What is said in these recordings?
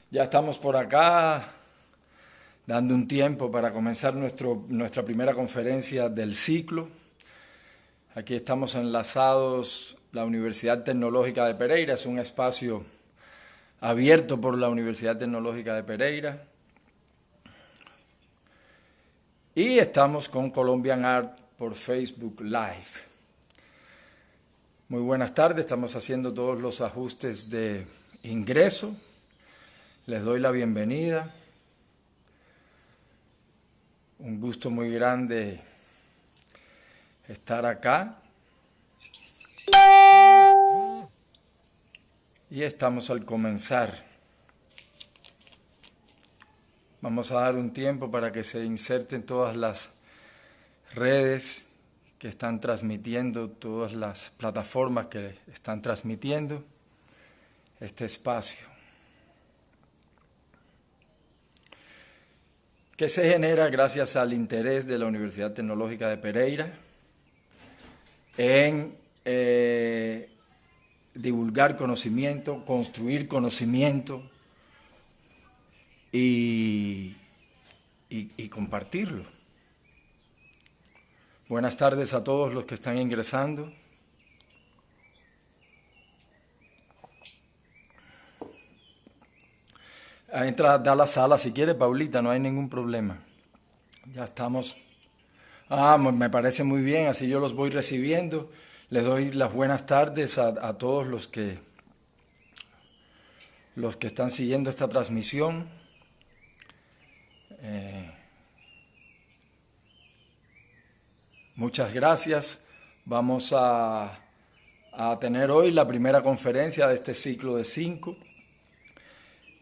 Ya estamos por acá dando un tiempo para comenzar nuestra primera conferencia del ciclo. Aquí estamos enlazados. La Universidad Tecnológica de Pereira es un espacio abierto por la Universidad Tecnológica de Pereira. Y estamos con Colombian Art por Facebook Live. Muy buenas tardes, estamos haciendo todos los ajustes de ingreso. Les doy la bienvenida. Un gusto muy grande estar acá. Y estamos al comenzar. Vamos a dar un tiempo para que se inserten todas las redes que están transmitiendo, todas las plataformas que están transmitiendo este espacio. Que se genera gracias al interés de la Universidad Tecnológica de Pereira en divulgar conocimiento, construir conocimiento y compartirlo. Buenas tardes a todos los que están ingresando. Entra a la sala si quiere, Paulita, no hay ningún problema. Ya estamos. Me parece muy bien, así yo los voy recibiendo. Les doy las buenas tardes a todos los que están siguiendo esta transmisión. Muchas gracias. Vamos a tener hoy la primera conferencia de este ciclo de 5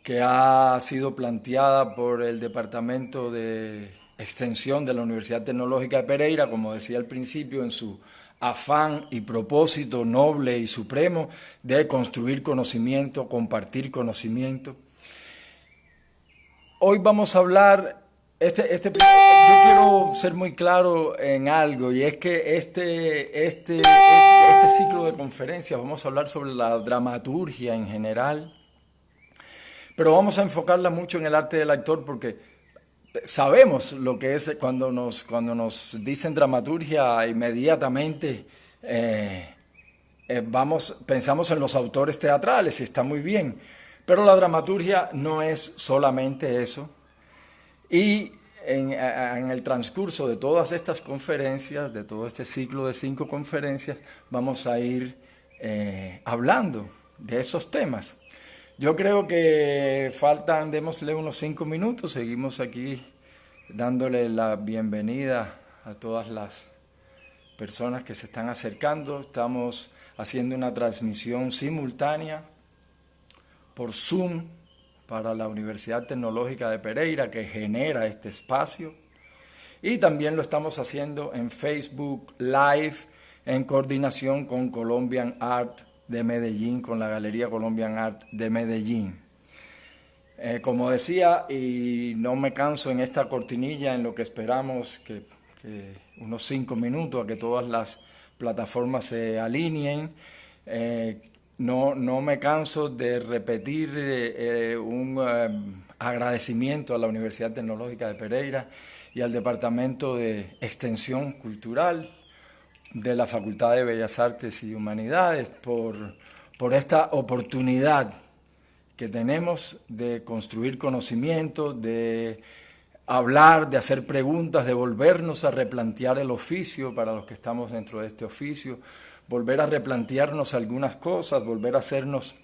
que ha sido planteada por el Departamento de Extensión de la Universidad Tecnológica de Pereira, como decía al principio, en su afán y propósito noble y supremo de construir conocimiento, compartir conocimiento. Hoy vamos a hablar, yo quiero ser muy claro en algo, y es que este ciclo de conferencias vamos a hablar sobre la dramaturgia en general, pero vamos a enfocarla mucho en el arte del actor porque sabemos lo que es cuando nos dicen dramaturgia, inmediatamente pensamos en los autores teatrales y está muy bien, pero la dramaturgia no es solamente eso. Y en el transcurso de todas estas conferencias, de todo este ciclo de 5 conferencias, vamos a ir hablando de esos temas. Yo creo que démosle unos 5 minutos, seguimos aquí dándole la bienvenida a todas las personas que se están acercando. Estamos haciendo una transmisión simultánea por Zoom para la Universidad Tecnológica de Pereira, que genera este espacio. Y también lo estamos haciendo en Facebook Live, en coordinación con Colombian Art de Medellín, con la Galería Colombian Art de Medellín. Como decía, y no me canso en esta cortinilla, en lo que esperamos que unos 5 minutos a que todas las plataformas se alineen. No me canso de repetir un agradecimiento a la Universidad Tecnológica de Pereira y al Departamento de Extensión Cultural de la Facultad de Bellas Artes y Humanidades por esta oportunidad que tenemos de construir conocimiento, de hablar, de hacer preguntas, de volvernos a replantear el oficio para los que estamos dentro de este oficio, volver a replantearnos algunas cosas, volver a hacernos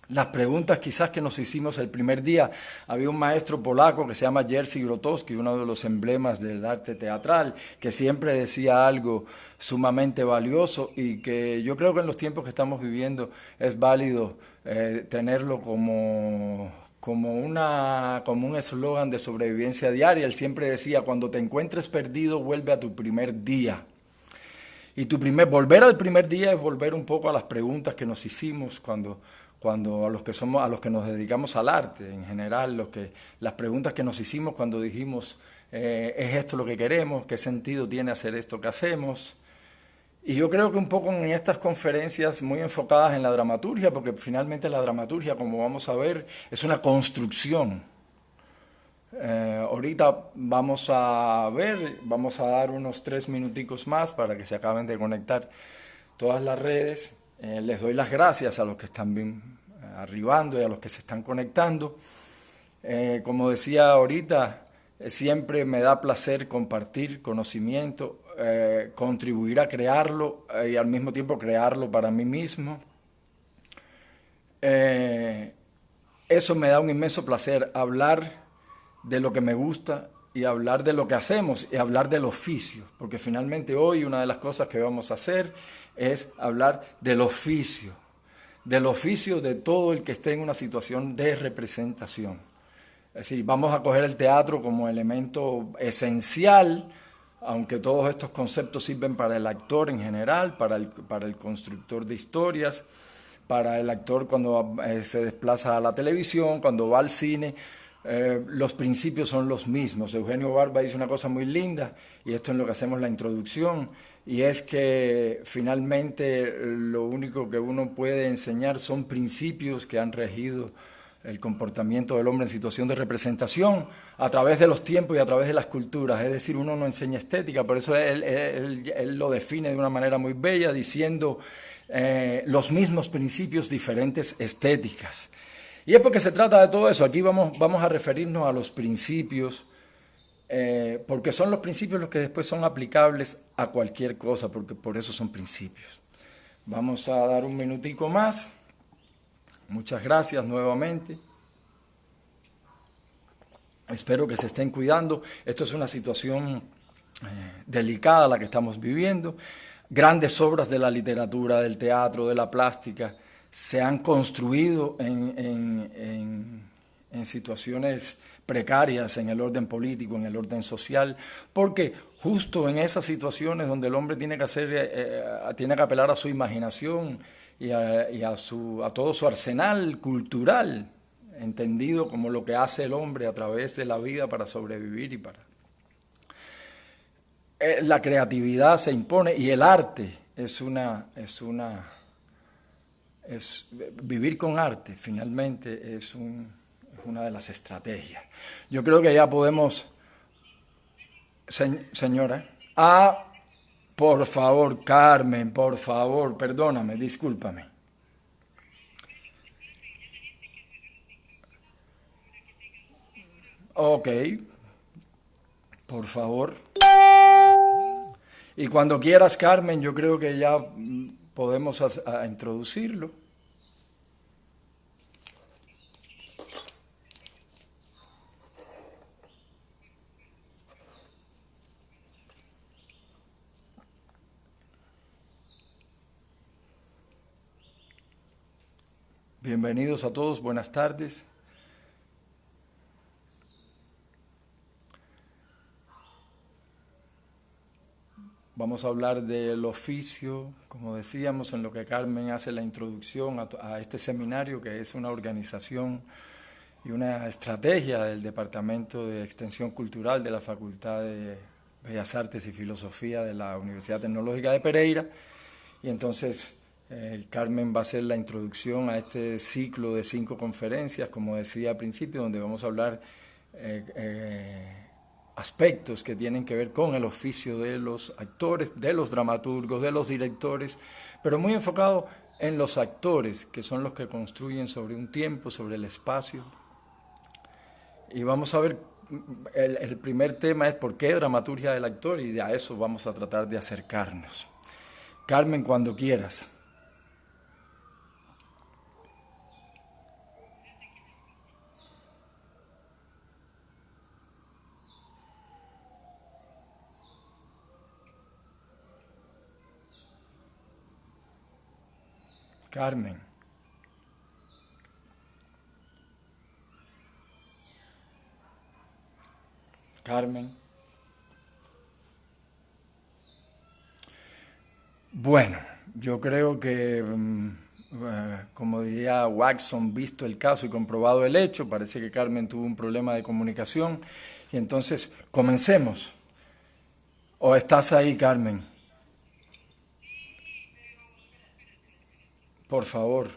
las preguntas quizás que nos hicimos el primer día. Había un maestro polaco que se llama Jerzy Grotowski, uno de los emblemas del arte teatral, que siempre decía algo sumamente valioso y que yo creo que en los tiempos que estamos viviendo es válido tenerlo como un eslogan de sobrevivencia diaria. Él siempre decía: cuando te encuentres perdido, vuelve a tu primer día. Y volver al primer día es volver un poco a las preguntas que nos hicimos cuando a los que nos dedicamos al arte en general, las preguntas que nos hicimos cuando dijimos ¿es esto lo que queremos? ¿Qué sentido tiene hacer esto que hacemos? Y yo creo que un poco en estas conferencias muy enfocadas en la dramaturgia, porque finalmente la dramaturgia, como vamos a ver, es una construcción. Ahorita vamos a ver, vamos a dar unos 3 minuticos más para que se acaben de conectar todas las redes. Les doy las gracias a los que están arribando y a los que se están conectando. Como decía ahorita, siempre me da placer compartir conocimiento, contribuir a crearlo y al mismo tiempo crearlo para mí mismo. Eso me da un inmenso placer, hablar de lo que me gusta y hablar de lo que hacemos y hablar del oficio, porque finalmente hoy una de las cosas que vamos a hacer es hablar del oficio de todo el que esté en una situación de representación. Es decir, vamos a coger el teatro como elemento esencial, aunque todos estos conceptos sirven para el actor en general, para el constructor de historias, para el actor cuando se desplaza a la televisión, cuando va al cine. Los principios son los mismos. Eugenio Barba dice una cosa muy linda, y esto es lo que hacemos la introducción, y es que finalmente lo único que uno puede enseñar son principios que han regido el comportamiento del hombre en situación de representación a través de los tiempos y a través de las culturas. Es decir, uno no enseña estética, por eso él lo define de una manera muy bella, diciendo los mismos principios, diferentes estéticas. Y es porque se trata de todo eso. Aquí vamos a referirnos a los principios, porque son los principios los que después son aplicables a cualquier cosa, porque por eso son principios. Vamos a dar un minutico más. Muchas gracias nuevamente. Espero que se estén cuidando. Esto es una situación delicada la que estamos viviendo. Grandes obras de la literatura, del teatro, de la plástica, se han construido en situaciones precarias en el orden político, en el orden social, porque justo en esas situaciones donde el hombre tiene que tiene que apelar a su imaginación y a todo su arsenal cultural, entendido como lo que hace el hombre a través de la vida para sobrevivir y para... la creatividad se impone y el arte es vivir con arte, finalmente, es una de las estrategias. Yo creo que ya podemos... Señora. Por favor, Carmen, por favor, perdóname, discúlpame. Ok, por favor. Y cuando quieras, Carmen, yo creo que ya podemos a introducirlo. Bienvenidos a todos, buenas tardes. Vamos a hablar del oficio, como decíamos, en lo que Carmen hace la introducción a este seminario, que es una organización y una estrategia del Departamento de Extensión Cultural de la Facultad de Bellas Artes y Filosofía de la Universidad Tecnológica de Pereira. Y entonces Carmen va a hacer la introducción a este ciclo de 5 conferencias, como decía al principio, donde vamos a hablar aspectos que tienen que ver con el oficio de los actores, de los dramaturgos, de los directores, pero muy enfocado en los actores, que son los que construyen sobre un tiempo, sobre el espacio. Y vamos a ver, el primer tema es por qué dramaturgia del actor, y a eso vamos a tratar de acercarnos. Carmen, cuando quieras. Carmen. Carmen. Bueno, yo creo que, como diría Watson, visto el caso y comprobado el hecho, parece que Carmen tuvo un problema de comunicación. Y entonces, comencemos. ¿O estás ahí, Carmen? Por favor.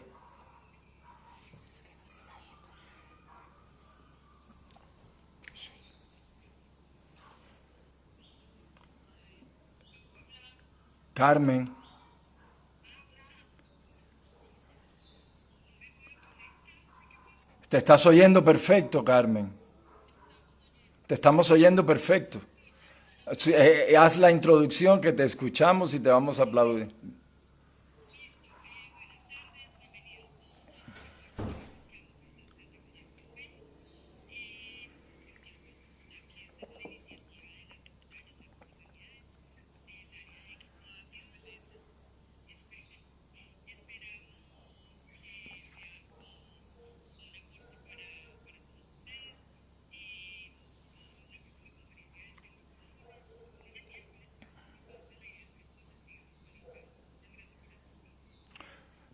Carmen. Te estás oyendo perfecto, Carmen. Te estamos oyendo perfecto. Haz la introducción que te escuchamos y te vamos a aplaudir.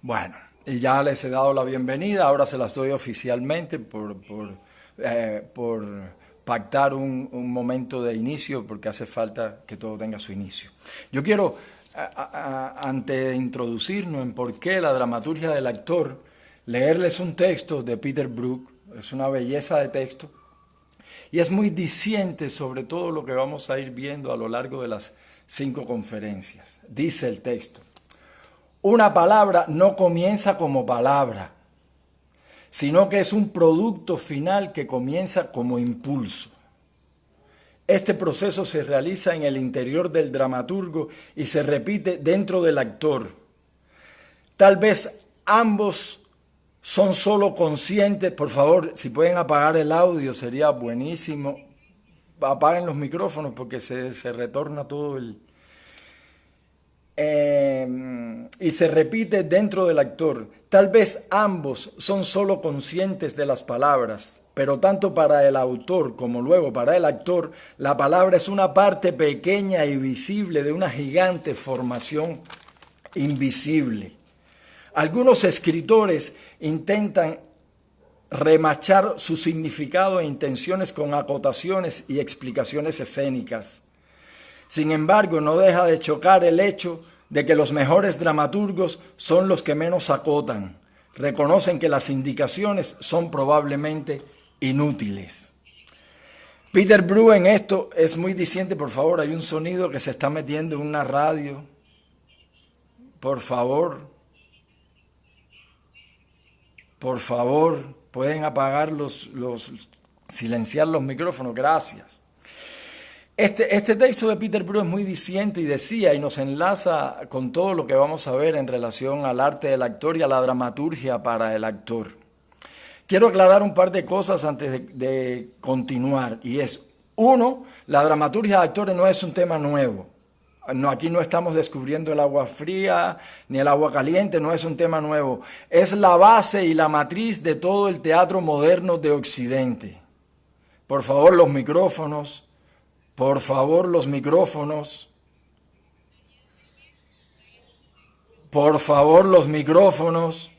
Bueno, y ya les he dado la bienvenida, ahora se las doy oficialmente por pactar un momento de inicio, porque hace falta que todo tenga su inicio. Yo quiero, antes de introducirnos en por qué la dramaturgia del actor, leerles un texto de Peter Brook, es una belleza de texto, y es muy diciente sobre todo lo que vamos a ir viendo a lo largo de las 5 conferencias. Dice el texto: una palabra no comienza como palabra, sino que es un producto final que comienza como impulso. Este proceso se realiza en el interior del dramaturgo y se repite dentro del actor. Tal vez ambos son solo conscientes. Por favor, si pueden apagar el audio sería buenísimo. Apaguen los micrófonos porque se retorna todo el... y se repite dentro del actor. Tal vez ambos son solo conscientes de las palabras, pero tanto para el autor como luego para el actor, la palabra es una parte pequeña y visible de una gigante formación invisible. Algunos escritores intentan remachar su significado e intenciones con acotaciones y explicaciones escénicas. Sin embargo, no deja de chocar el hecho de que los mejores dramaturgos son los que menos acotan. Reconocen que las indicaciones son probablemente inútiles. Peter Brook en esto es muy diciente. Por favor, hay un sonido que se está metiendo en una radio. Por favor, pueden apagar silenciar los micrófonos. Gracias. Este texto de Peter Brook es muy diciente y decía, y nos enlaza con todo lo que vamos a ver en relación al arte del actor y a la dramaturgia para el actor. Quiero aclarar un par de cosas antes de continuar, y es, uno, la dramaturgia de actores no es un tema nuevo. No, aquí no estamos descubriendo el agua fría ni el agua caliente, no es un tema nuevo. Es la base y la matriz de todo el teatro moderno de Occidente. Por favor, los micrófonos. Por favor, los micrófonos. Por favor, los micrófonos.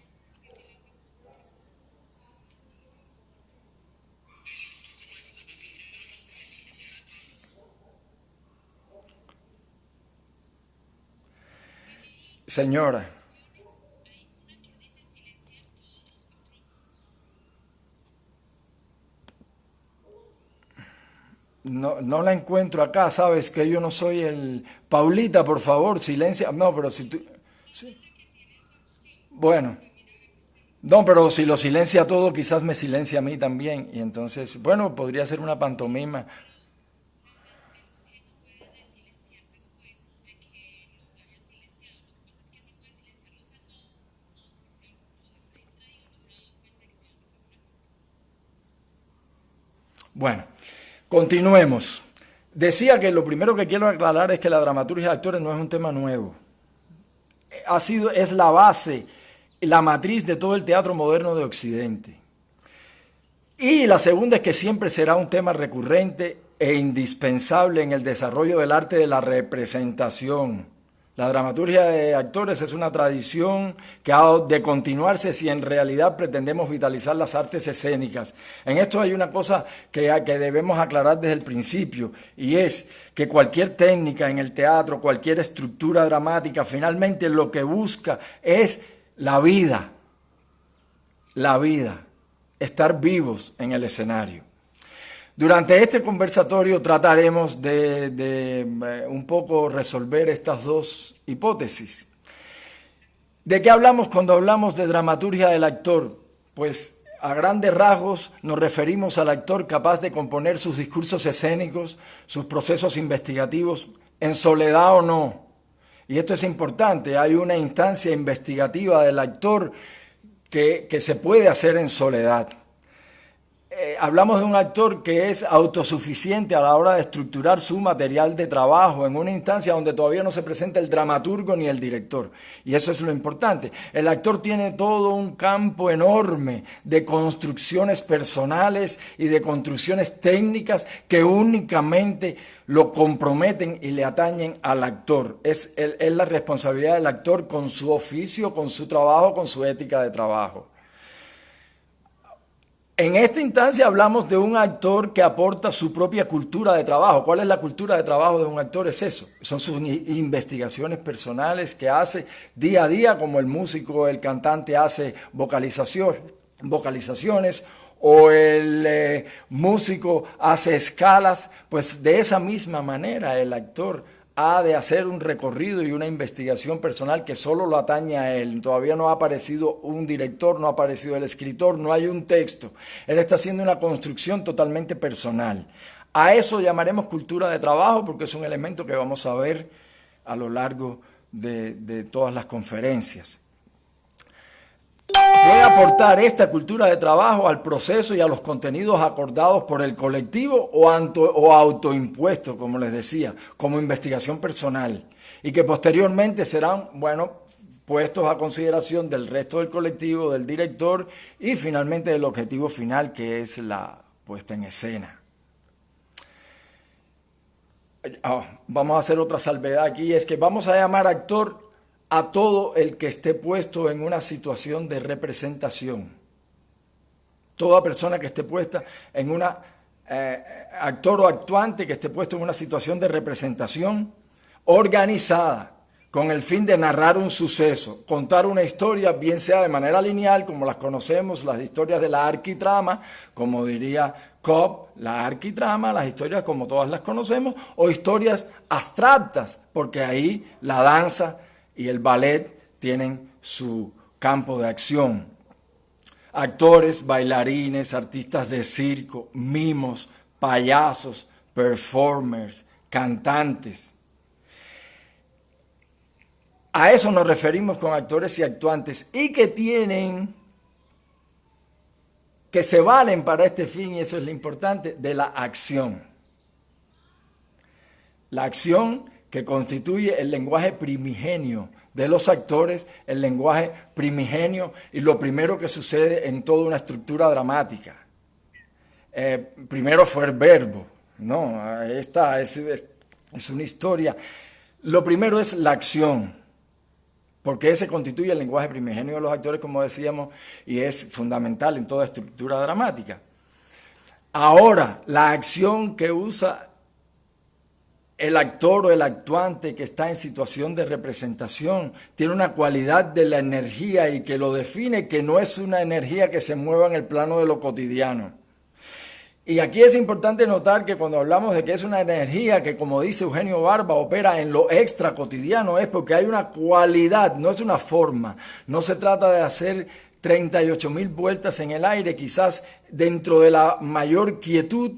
Señora. No la encuentro acá, sabes que yo no soy el... Paulita, por favor, silencia. No, pero si tú... Sí. Bueno, no, pero si lo silencia todo, quizás me silencia a mí también. Y entonces, bueno, podría ser una pantomima. Bueno, continuemos. Decía que lo primero que quiero aclarar es que la dramaturgia de actores no es un tema nuevo. Es la base, la matriz de todo el teatro moderno de Occidente. Y la segunda es que siempre será un tema recurrente e indispensable en el desarrollo del arte de la representación. La dramaturgia de actores es una tradición que ha de continuarse si en realidad pretendemos vitalizar las artes escénicas. En esto hay una cosa que debemos aclarar desde el principio, y es que cualquier técnica en el teatro, cualquier estructura dramática, finalmente lo que busca es la vida, estar vivos en el escenario. Durante este conversatorio trataremos de un poco resolver estas dos hipótesis. ¿De qué hablamos cuando hablamos de dramaturgia del actor? Pues a grandes rasgos nos referimos al actor capaz de componer sus discursos escénicos, sus procesos investigativos, en soledad o no. Y esto es importante, hay una instancia investigativa del actor que se puede hacer en soledad. Hablamos de un actor que es autosuficiente a la hora de estructurar su material de trabajo en una instancia donde todavía no se presenta el dramaturgo ni el director. Y eso es lo importante. El actor tiene todo un campo enorme de construcciones personales y de construcciones técnicas que únicamente lo comprometen y le atañen al actor. Es la responsabilidad del actor con su oficio, con su trabajo, con su ética de trabajo. En esta instancia hablamos de un actor que aporta su propia cultura de trabajo. ¿Cuál es la cultura de trabajo de un actor? Es eso. Son sus investigaciones personales que hace día a día, como el músico, el cantante hace vocalizaciones, o el músico hace escalas. Pues de esa misma manera el actor ha de hacer un recorrido y una investigación personal que solo lo atañe a él. Todavía no ha aparecido un director, no ha aparecido el escritor, no hay un texto. Él está haciendo una construcción totalmente personal. A eso llamaremos cultura de trabajo porque es un elemento que vamos a ver a lo largo de todas las conferencias. Puede aportar esta cultura de trabajo al proceso y a los contenidos acordados por el colectivo o autoimpuestos, como les decía, como investigación personal, y que posteriormente serán, puestos a consideración del resto del colectivo, del director y finalmente del objetivo final, que es la puesta en escena. Vamos a hacer otra salvedad aquí, es que vamos a llamar actor a todo el que esté puesto en una situación de representación. Toda persona que esté puesta en una actor o actuante que esté puesto en una situación de representación organizada con el fin de narrar un suceso, contar una historia, bien sea de manera lineal, como las conocemos, las historias de la arquitrama, como diría Cobb, la arquitrama, las historias como todas las conocemos, o historias abstractas, porque ahí la danza y el ballet tienen su campo de acción. Actores, bailarines, artistas de circo, mimos, payasos, performers, cantantes. A eso nos referimos con actores y actuantes y que se valen para este fin, y eso es lo importante, de la acción. La acción que constituye el lenguaje primigenio de los actores, el lenguaje primigenio y lo primero que sucede en toda una estructura dramática. Primero fue el verbo, ¿no? Esta es una historia. Lo primero es la acción, porque ese constituye el lenguaje primigenio de los actores, como decíamos, y es fundamental en toda estructura dramática. Ahora, la acción que usa el actor o el actuante que está en situación de representación tiene una cualidad de la energía y que lo define, que no es una energía que se mueva en el plano de lo cotidiano. Y aquí es importante notar que cuando hablamos de que es una energía que, como dice Eugenio Barba, opera en lo extra cotidiano, es porque hay una cualidad, no es una forma. No se trata de hacer 38.000 vueltas en el aire, quizás dentro de la mayor quietud,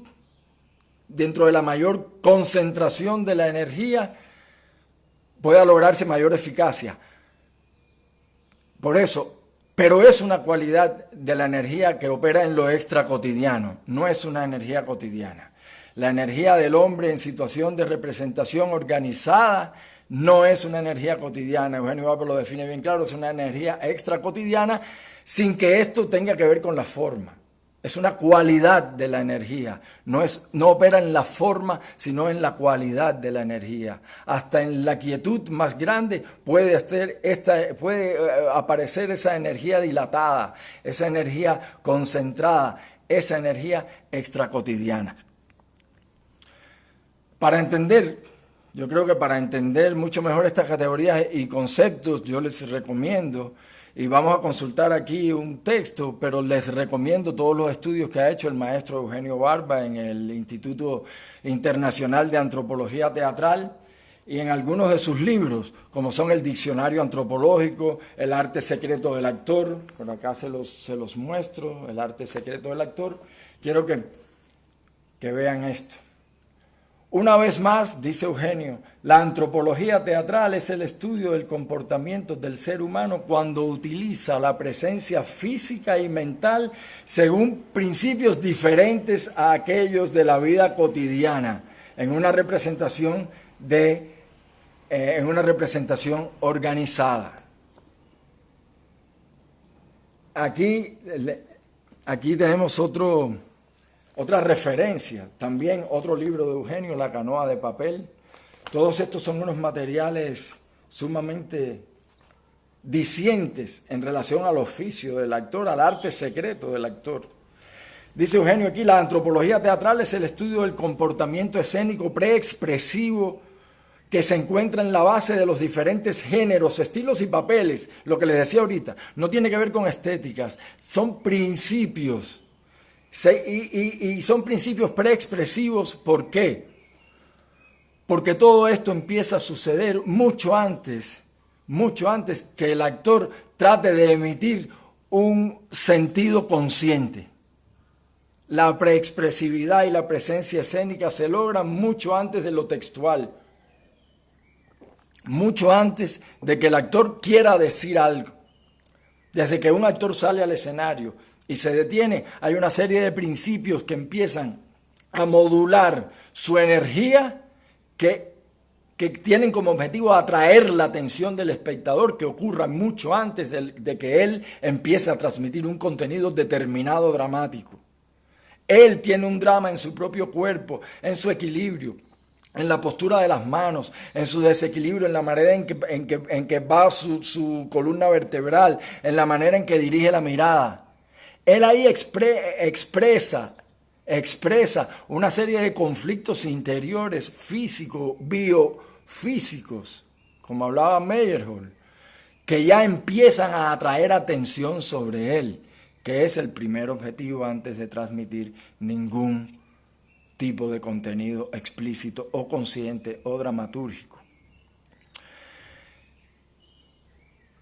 dentro de la mayor concentración de la energía, pueda lograrse mayor eficacia. Por eso, pero es una cualidad de la energía que opera en lo extra cotidiano, no es una energía cotidiana. La energía del hombre en situación de representación organizada no es una energía cotidiana. Eugenio Barba lo define bien claro, es una energía extra cotidiana sin que esto tenga que ver con la forma. Es una cualidad de la energía, no opera en la forma, sino en la cualidad de la energía. Hasta en la quietud más grande puede aparecer esa energía dilatada, esa energía concentrada, esa energía extracotidiana. Yo creo que para entender mucho mejor estas categorías y conceptos, yo les recomiendo y vamos a consultar aquí un texto, pero les recomiendo todos los estudios que ha hecho el maestro Eugenio Barba en el Instituto Internacional de Antropología Teatral y en algunos de sus libros, como son el Diccionario Antropológico, El Arte Secreto del Actor, por acá se los muestro, El Arte Secreto del Actor. Quiero que vean esto. Una vez más, dice Eugenio, la antropología teatral es el estudio del comportamiento del ser humano cuando utiliza la presencia física y mental según principios diferentes a aquellos de la vida cotidiana, en una representación organizada. Aquí tenemos otra referencia, también otro libro de Eugenio, La canoa de papel. Todos estos son unos materiales sumamente dicientes en relación al oficio del actor, al arte secreto del actor. Dice Eugenio aquí, la antropología teatral es el estudio del comportamiento escénico preexpresivo que se encuentra en la base de los diferentes géneros, estilos y papeles. Lo que les decía ahorita, no tiene que ver con estéticas, son principios. Y son principios preexpresivos. ¿Por qué? Porque todo esto empieza a suceder mucho antes que el actor trate de emitir un sentido consciente. La preexpresividad y la presencia escénica se logran mucho antes de lo textual, mucho antes de que el actor quiera decir algo. Desde que un actor sale al escenario y se detiene, hay una serie de principios que empiezan a modular su energía que tienen como objetivo atraer la atención del espectador, que ocurra mucho antes de que él empiece a transmitir un contenido determinado dramático. Él tiene un drama en su propio cuerpo, en su equilibrio, en la postura de las manos, en su desequilibrio, en la manera en que va su columna vertebral, en la manera en que dirige la mirada. Él ahí expresa una serie de conflictos interiores, físicos, biofísicos, como hablaba Meyerhold, que ya empiezan a atraer atención sobre él, que es el primer objetivo antes de transmitir ningún tipo de contenido explícito o consciente o dramatúrgico.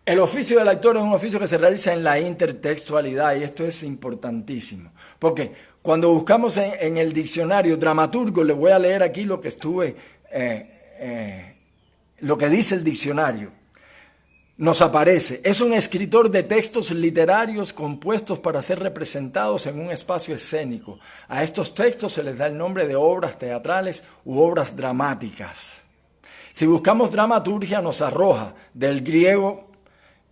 El oficio del actor es un oficio que se realiza en la intertextualidad, y esto es importantísimo, porque cuando buscamos en el diccionario dramaturgo, les voy a leer aquí lo que lo que dice el diccionario. Nos aparece, es un escritor de textos literarios compuestos para ser representados en un espacio escénico. A estos textos se les da el nombre de obras teatrales u obras dramáticas. Si buscamos dramaturgia, nos arroja del griego.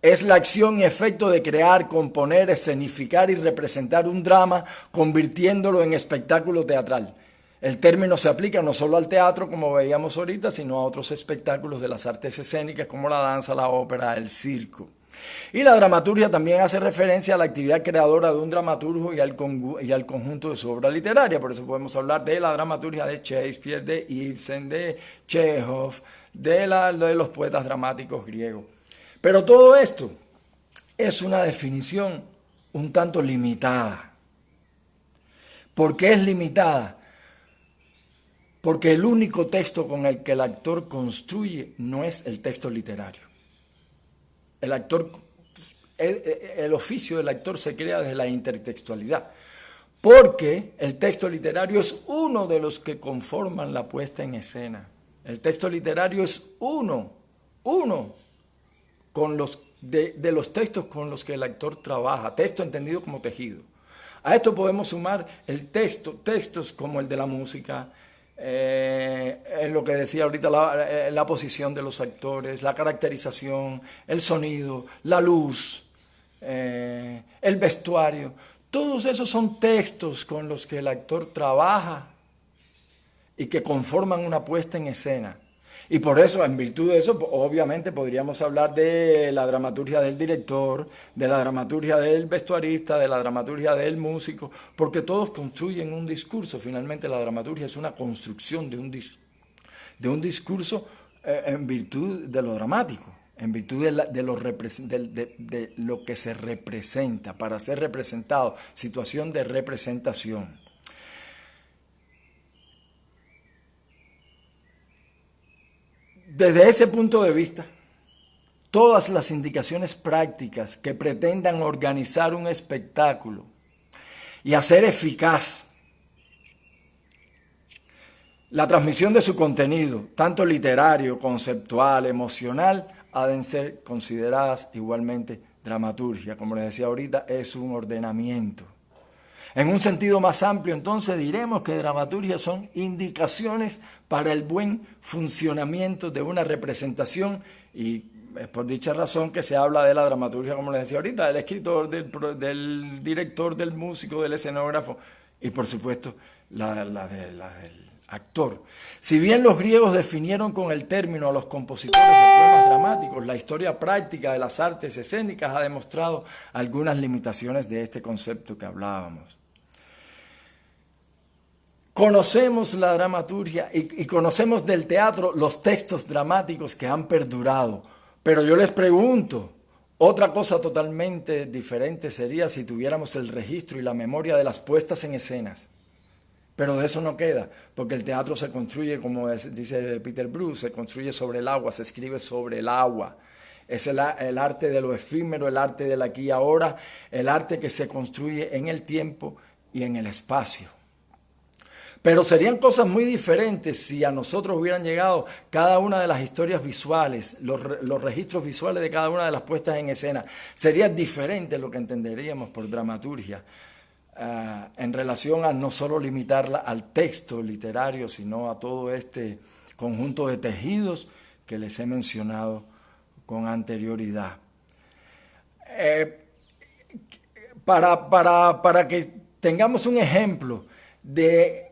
Es la acción y efecto de crear, componer, escenificar y representar un drama, convirtiéndolo en espectáculo teatral. El término se aplica no solo al teatro, como veíamos ahorita, sino a otros espectáculos de las artes escénicas, como la danza, la ópera, el circo. Y la dramaturgia también hace referencia a la actividad creadora de un dramaturgo y al conjunto de su obra literaria. Por eso podemos hablar de la dramaturgia de Shakespeare, de Ibsen, de Chekhov, de los poetas dramáticos griegos. Pero todo esto es una definición un tanto limitada. ¿Por qué es limitada? Porque el único texto con el que el actor construye no es el texto literario. El oficio del actor se crea desde la intertextualidad, porque el texto literario es uno de los que conforman la puesta en escena. El texto literario es uno de los textos con los que el actor trabaja, texto entendido como tejido. A esto podemos sumar textos como el de la música, lo que decía ahorita, la posición de los actores, la caracterización, el sonido, la luz, el vestuario. Todos esos son textos con los que el actor trabaja y que conforman una puesta en escena. Y por eso, en virtud de eso, obviamente podríamos hablar de la dramaturgia del director, de la dramaturgia del vestuarista, de la dramaturgia del músico, porque todos construyen un discurso. Finalmente la dramaturgia es una construcción de un discurso en virtud de lo dramático. en virtud de lo que se representa, para ser representado, situación de representación. Desde ese punto de vista, todas las indicaciones prácticas que pretendan organizar un espectáculo y hacer eficaz la transmisión de su contenido, tanto literario, conceptual, emocional, ha de ser consideradas igualmente dramaturgia. Como les decía ahorita, es un ordenamiento. En un sentido más amplio, entonces, diremos que dramaturgia son indicaciones para el buen funcionamiento de una representación, y es por dicha razón que se habla de la dramaturgia, como les decía ahorita, del escritor, del director, del músico, del escenógrafo y, por supuesto, la del actor. Si bien los griegos definieron con el término a los compositores de poemas dramáticos, la historia práctica de las artes escénicas ha demostrado algunas limitaciones de este concepto que hablábamos. Conocemos la dramaturgia y conocemos del teatro los textos dramáticos que han perdurado, pero yo les pregunto, otra cosa totalmente diferente sería si tuviéramos el registro y la memoria de las puestas en escenas. Pero de eso no queda, porque el teatro se construye, como dice Peter Bruce, se construye sobre el agua, se escribe sobre el agua. Es el arte de lo efímero, el arte del aquí y ahora, el arte que se construye en el tiempo y en el espacio. Pero serían cosas muy diferentes si a nosotros hubieran llegado cada una de las historias visuales, los registros visuales de cada una de las puestas en escena. Sería diferente lo que entenderíamos por dramaturgia. En relación a no solo limitarla al texto literario, sino a todo este conjunto de tejidos que les he mencionado con anterioridad. Para que tengamos un ejemplo de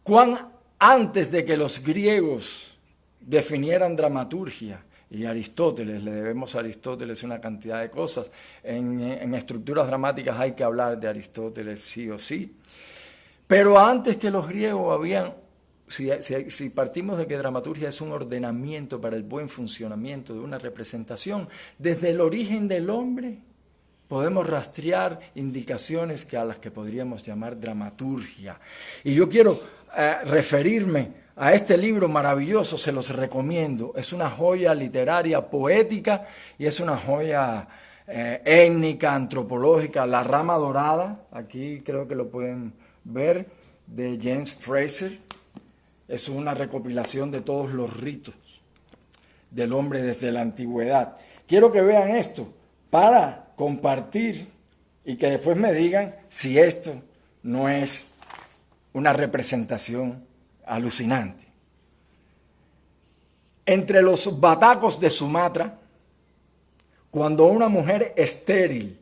cuán antes de que los griegos definieran dramaturgia, y Aristóteles, le debemos a Aristóteles una cantidad de cosas. En estructuras dramáticas hay que hablar de Aristóteles sí o sí. Pero antes que los griegos habían, si partimos de que dramaturgia es un ordenamiento para el buen funcionamiento de una representación, desde el origen del hombre podemos rastrear indicaciones a las que podríamos llamar dramaturgia. Y yo quiero referirme a este libro maravilloso, se los recomiendo. Es una joya literaria, poética, y es una joya étnica, antropológica, La rama dorada. Aquí creo que lo pueden ver, de James Fraser. Es una recopilación de todos los ritos del hombre desde la antigüedad. Quiero que vean esto para compartir y que después me digan si esto no es una representación alucinante. Entre los batacos de Sumatra, cuando una mujer estéril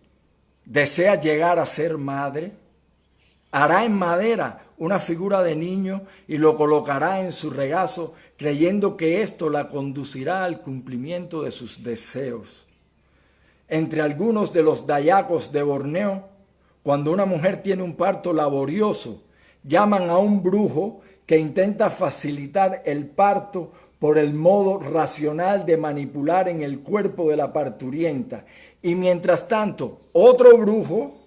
desea llegar a ser madre, hará en madera una figura de niño y lo colocará en su regazo, creyendo que esto la conducirá al cumplimiento de sus deseos. Entre algunos de los dayacos de Borneo, cuando una mujer tiene un parto laborioso, llaman a un brujo que intenta facilitar el parto por el modo racional de manipular en el cuerpo de la parturienta. Y mientras tanto, otro brujo,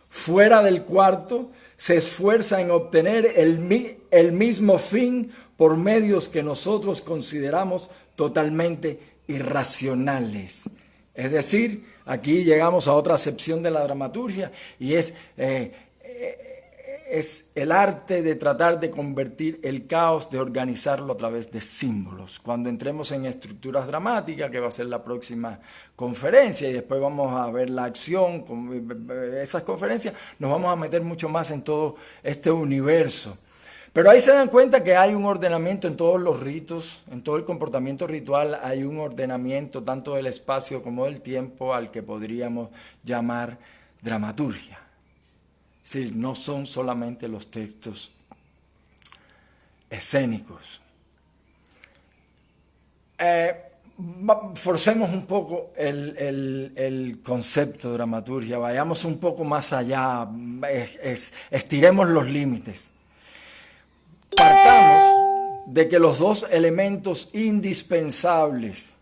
fuera del cuarto, se esfuerza en obtener el mismo fin por medios que nosotros consideramos totalmente irracionales. Es decir, aquí llegamos a otra acepción de la dramaturgia, y es el arte de tratar de convertir el caos, de organizarlo a través de símbolos. Cuando entremos en estructuras dramáticas, que va a ser la próxima conferencia, y después vamos a ver la acción, con esas conferencias, nos vamos a meter mucho más en todo este universo. Pero ahí se dan cuenta que hay un ordenamiento en todos los ritos, en todo el comportamiento ritual, hay un ordenamiento tanto del espacio como del tiempo al que podríamos llamar dramaturgia. Es decir, no son solamente los textos escénicos. Forcemos un poco el concepto de dramaturgia, vayamos un poco más allá, estiremos los límites. Partamos de que los dos elementos indispensables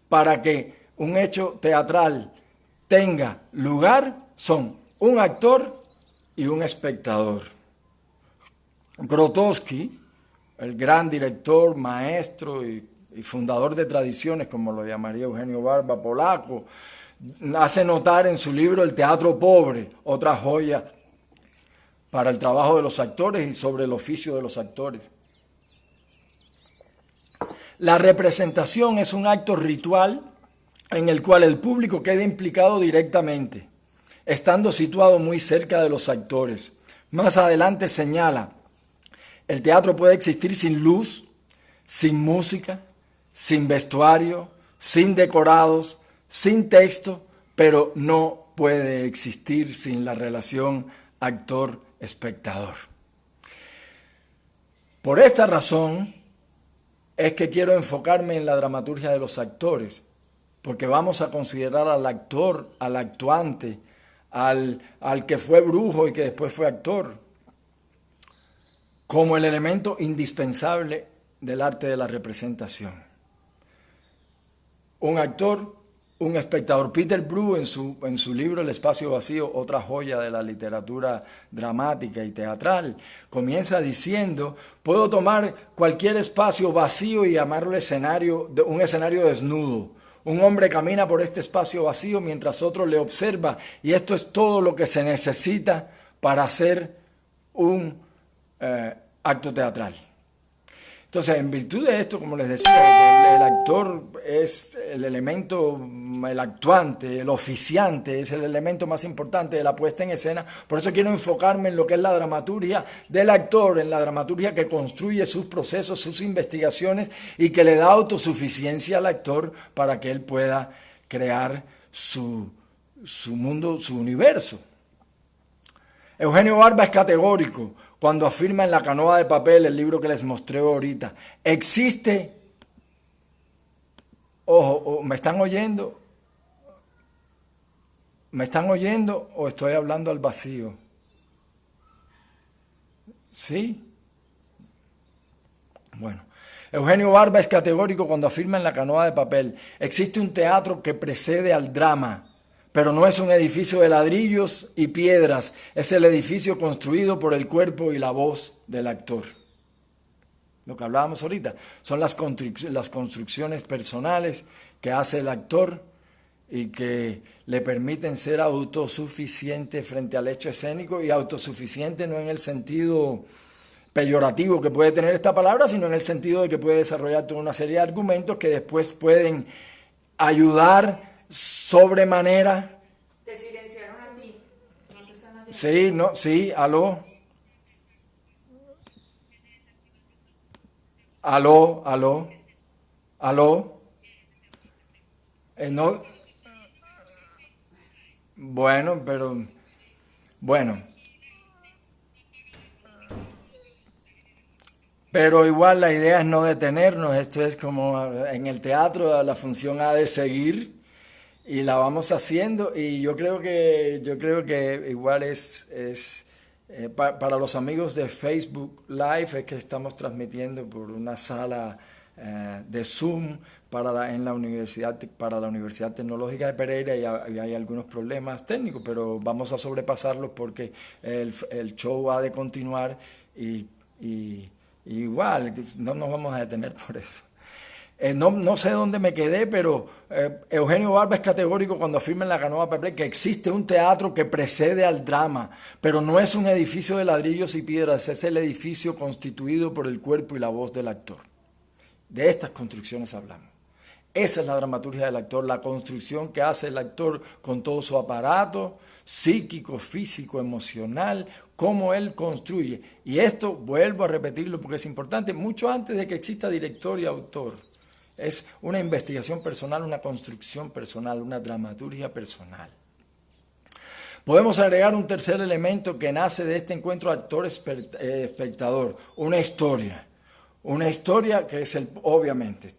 Para que un hecho teatral tenga lugar son un actor y un espectador. Grotowski, el gran director, maestro y fundador de tradiciones, como lo llamaría Eugenio Barba, polaco, hace notar en su libro El teatro pobre, otra joya para el trabajo de los actores y sobre el oficio de los actores. La representación es un acto ritual en el cual el público queda implicado directamente, estando situado muy cerca de los actores. Más adelante señala, el teatro puede existir sin luz, sin música, sin vestuario, sin decorados, sin texto, pero no puede existir sin la relación actor-espectador. Por esta razón es que quiero enfocarme en la dramaturgia de los actores, porque vamos a considerar al actor, al actuante, al que fue brujo y que después fue actor, como el elemento indispensable del arte de la representación. Un actor, un espectador. Peter Brook en su libro El espacio vacío, otra joya de la literatura dramática y teatral, comienza diciendo, puedo tomar cualquier espacio vacío y llamarlo escenario, un escenario desnudo. Un hombre camina por este espacio vacío mientras otro le observa y esto es todo lo que se necesita para hacer un acto teatral. Entonces, en virtud de esto, como les decía, el actor es el elemento, el actuante, el oficiante, es el elemento más importante de la puesta en escena. Por eso quiero enfocarme en lo que es la dramaturgia del actor, en la dramaturgia que construye sus procesos, sus investigaciones y que le da autosuficiencia al actor para que él pueda crear su mundo, su universo. Eugenio Barba es categórico cuando afirma en La canoa de papel, el libro que les mostré ahorita, existe, ojo, ¿me están oyendo? ¿Me están oyendo o estoy hablando al vacío? ¿Sí? Bueno, Eugenio Barba es categórico cuando afirma en La canoa de papel, existe un teatro que precede al drama, pero no es un edificio de ladrillos y piedras, es el edificio construido por el cuerpo y la voz del actor. Lo que hablábamos ahorita, son las construcciones personales que hace el actor y que le permiten ser autosuficiente frente al hecho escénico, y autosuficiente no en el sentido peyorativo que puede tener esta palabra, sino en el sentido de que puede desarrollar toda una serie de argumentos que después pueden ayudar sobremanera. Te silenciaron a ti. No te están oyendo. Sí, no, sí, aló. Aló, aló. Aló. No. Bueno, pero bueno. Pero igual la idea es no detenernos. Esto es como en el teatro, la función ha de seguir. Y la vamos haciendo, y yo creo que igual para los amigos de Facebook Live es que estamos transmitiendo por una sala de Zoom para la Universidad Tecnológica de Pereira, y hay algunos problemas técnicos, pero vamos a sobrepasarlos porque el show ha de continuar y igual no nos vamos a detener por eso. No sé dónde me quedé, pero Eugenio Barba es categórico cuando afirma en La canoa de papel que existe un teatro que precede al drama, pero no es un edificio de ladrillos y piedras, es el edificio constituido por el cuerpo y la voz del actor. De estas construcciones hablamos. Esa es la dramaturgia del actor, la construcción que hace el actor con todo su aparato psíquico, físico, emocional, cómo él construye. Y esto, vuelvo a repetirlo porque es importante, mucho antes de que exista director y autor. Es una investigación personal, una construcción personal, una dramaturgia personal. Podemos agregar un tercer elemento que nace de este encuentro actor-espectador, una historia. Una historia que es obviamente,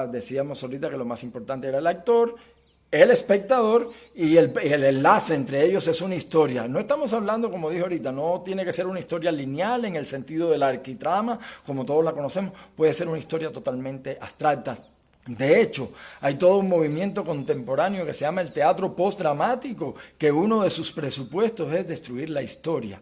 decíamos ahorita que lo más importante era el actor, el espectador, y el enlace entre ellos es una historia. No estamos hablando, como dije ahorita, no tiene que ser una historia lineal en el sentido de la arquitrama, como todos la conocemos, puede ser una historia totalmente abstracta, De hecho, hay todo un movimiento contemporáneo que se llama el teatro postdramático, que uno de sus presupuestos es destruir la historia.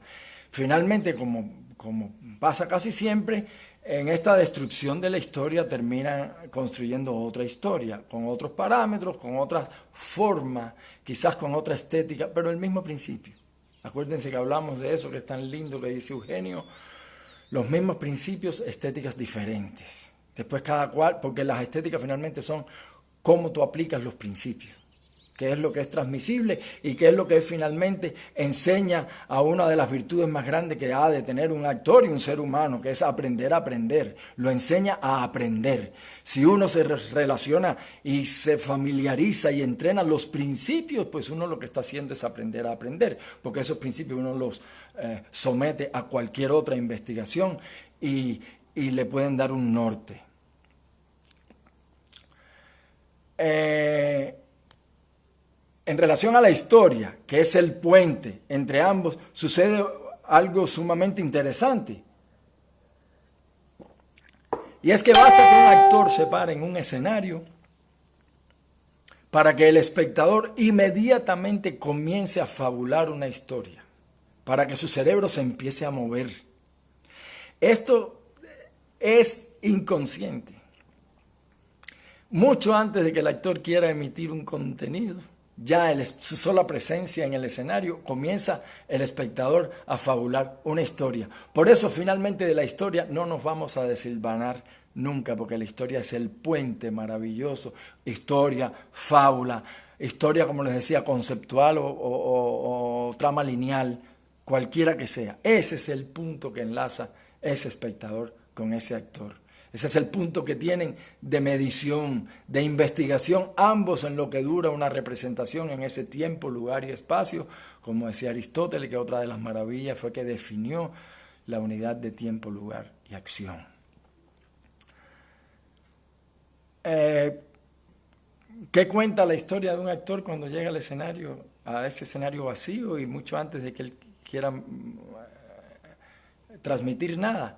Finalmente, como pasa casi siempre, en esta destrucción de la historia terminan construyendo otra historia, con otros parámetros, con otras formas, quizás con otra estética, pero el mismo principio. Acuérdense que hablamos de eso, que es tan lindo que dice Eugenio, los mismos principios, estéticas diferentes. Después cada cual, porque las estéticas finalmente son cómo tú aplicas los principios, qué es lo que es transmisible y qué es lo que finalmente enseña a una de las virtudes más grandes que ha de tener un actor y un ser humano, que es aprender a aprender. Lo enseña a aprender. Si uno se relaciona y se familiariza y entrena los principios, pues uno lo que está haciendo es aprender a aprender, porque esos principios uno los somete a cualquier otra investigación y le pueden dar un norte. En relación a la historia, que es el puente entre ambos, sucede algo sumamente interesante. Y es que basta que un actor se pare en un escenario para que el espectador inmediatamente comience a fabular una historia, para que su cerebro se empiece a mover. Esto es inconsciente. Mucho antes de que el actor quiera emitir un contenido, ya su sola presencia en el escenario comienza el espectador a fabular una historia. Por eso finalmente de la historia no nos vamos a desilvanar nunca, porque la historia es el puente maravilloso. Historia, fábula, historia, como les decía, conceptual o trama lineal, cualquiera que sea. Ese es el punto que enlaza ese espectador con ese actor. Ese es el punto que tienen de medición, de investigación, ambos en lo que dura una representación en ese tiempo, lugar y espacio. Como decía Aristóteles, que otra de las maravillas fue que definió la unidad de tiempo, lugar y acción. ¿Qué cuenta la historia de un actor cuando llega al escenario, a ese escenario vacío y mucho antes de que él quiera transmitir nada?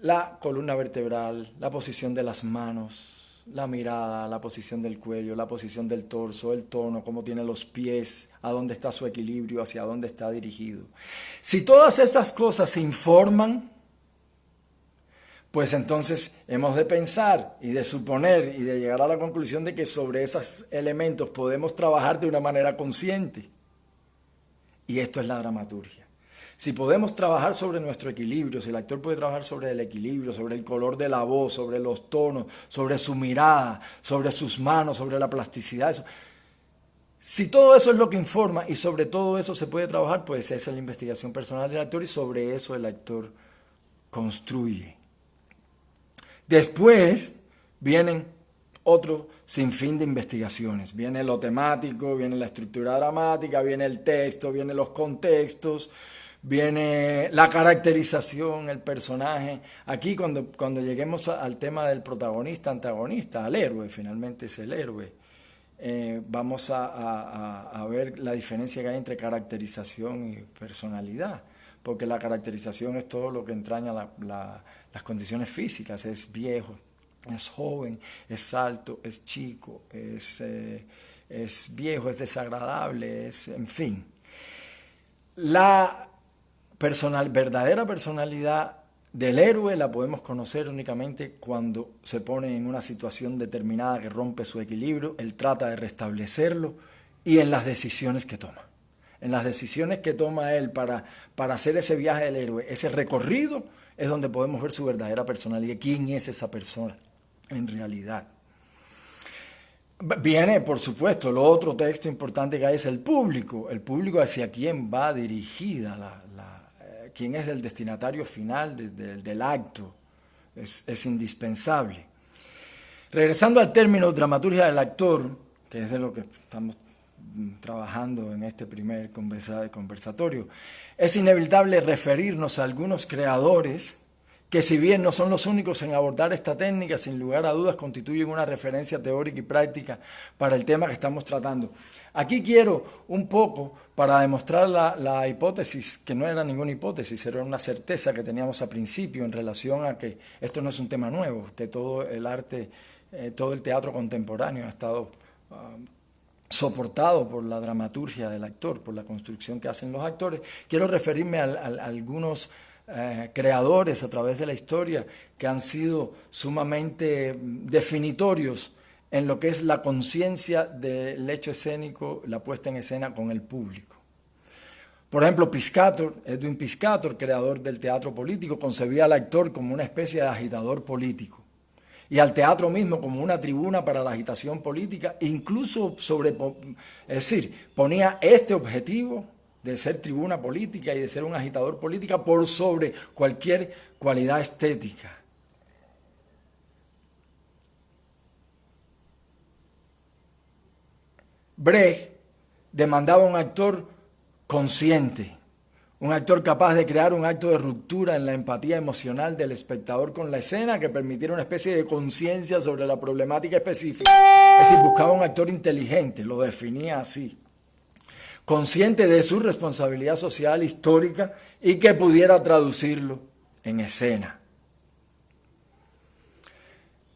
La columna vertebral, la posición de las manos, la mirada, la posición del cuello, la posición del torso, el tono, cómo tiene los pies, a dónde está su equilibrio, hacia dónde está dirigido. Si todas esas cosas se informan, pues entonces hemos de pensar y de suponer y de llegar a la conclusión de que sobre esos elementos podemos trabajar de una manera consciente. Y esto es la dramaturgia. Si podemos trabajar sobre nuestro equilibrio, si el actor puede trabajar sobre el equilibrio, sobre el color de la voz, sobre los tonos, sobre su mirada, sobre sus manos, sobre la plasticidad, si todo eso es lo que informa y sobre todo eso se puede trabajar, pues esa es la investigación personal del actor y sobre eso el actor construye. Después vienen otro sinfín de investigaciones. Viene lo temático, viene la estructura dramática, viene el texto, vienen los contextos, viene la caracterización, el personaje. Aquí cuando lleguemos al tema del protagonista, antagonista, al héroe, finalmente es el héroe, vamos a ver la diferencia que hay entre caracterización y personalidad, porque la caracterización es todo lo que entraña las condiciones físicas, es viejo, es joven, es alto, es chico, es viejo, es desagradable, en fin. La verdadera personalidad del héroe la podemos conocer únicamente cuando se pone en una situación determinada que rompe su equilibrio, él trata de restablecerlo y en las decisiones que toma. En las decisiones que toma él para hacer ese viaje del héroe, ese recorrido, es donde podemos ver su verdadera personalidad. ¿Quién es esa persona en realidad? Viene, por supuesto, el otro texto importante que hay es el público hacia quién va dirigida, quién es el destinatario final del acto, es indispensable. Regresando al término dramaturgia del actor, que es de lo que estamos trabajando en este primer conversatorio, es inevitable referirnos a algunos creadores que, si bien no son los únicos en abordar esta técnica, sin lugar a dudas constituyen una referencia teórica y práctica para el tema que estamos tratando. Aquí quiero un poco, para demostrar la hipótesis, que no era ninguna hipótesis, era una certeza que teníamos al principio en relación a que esto no es un tema nuevo, que todo el arte todo el teatro contemporáneo ha estado soportado por la dramaturgia del actor, por la construcción que hacen los actores. Quiero referirme a algunos creadores a través de la historia que han sido sumamente definitorios en lo que es la conciencia del hecho escénico, la puesta en escena con el público. Por ejemplo, Piscator, Edwin Piscator, creador del teatro político, concebía al actor como una especie de agitador político y al teatro mismo como una tribuna para la agitación política, incluso es decir, ponía este objetivo de ser tribuna política y de ser un agitador política por sobre cualquier cualidad estética. Brecht demandaba un actor consciente, un actor capaz de crear un acto de ruptura en la empatía emocional del espectador con la escena que permitiera una especie de conciencia sobre la problemática específica. Es decir, buscaba un actor inteligente, lo definía así, consciente de su responsabilidad social histórica y que pudiera traducirlo en escena.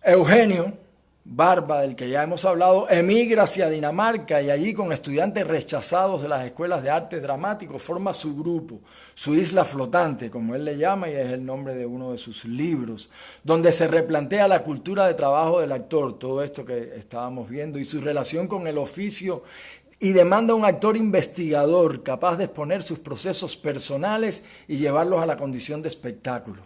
Eugenio Barba, del que ya hemos hablado, emigra hacia Dinamarca y allí, con estudiantes rechazados de las escuelas de arte dramático, forma su grupo, su isla flotante, como él le llama, y es el nombre de uno de sus libros, donde se replantea la cultura de trabajo del actor, todo esto que estábamos viendo, y su relación con el oficio, y demanda un actor investigador capaz de exponer sus procesos personales y llevarlos a la condición de espectáculo.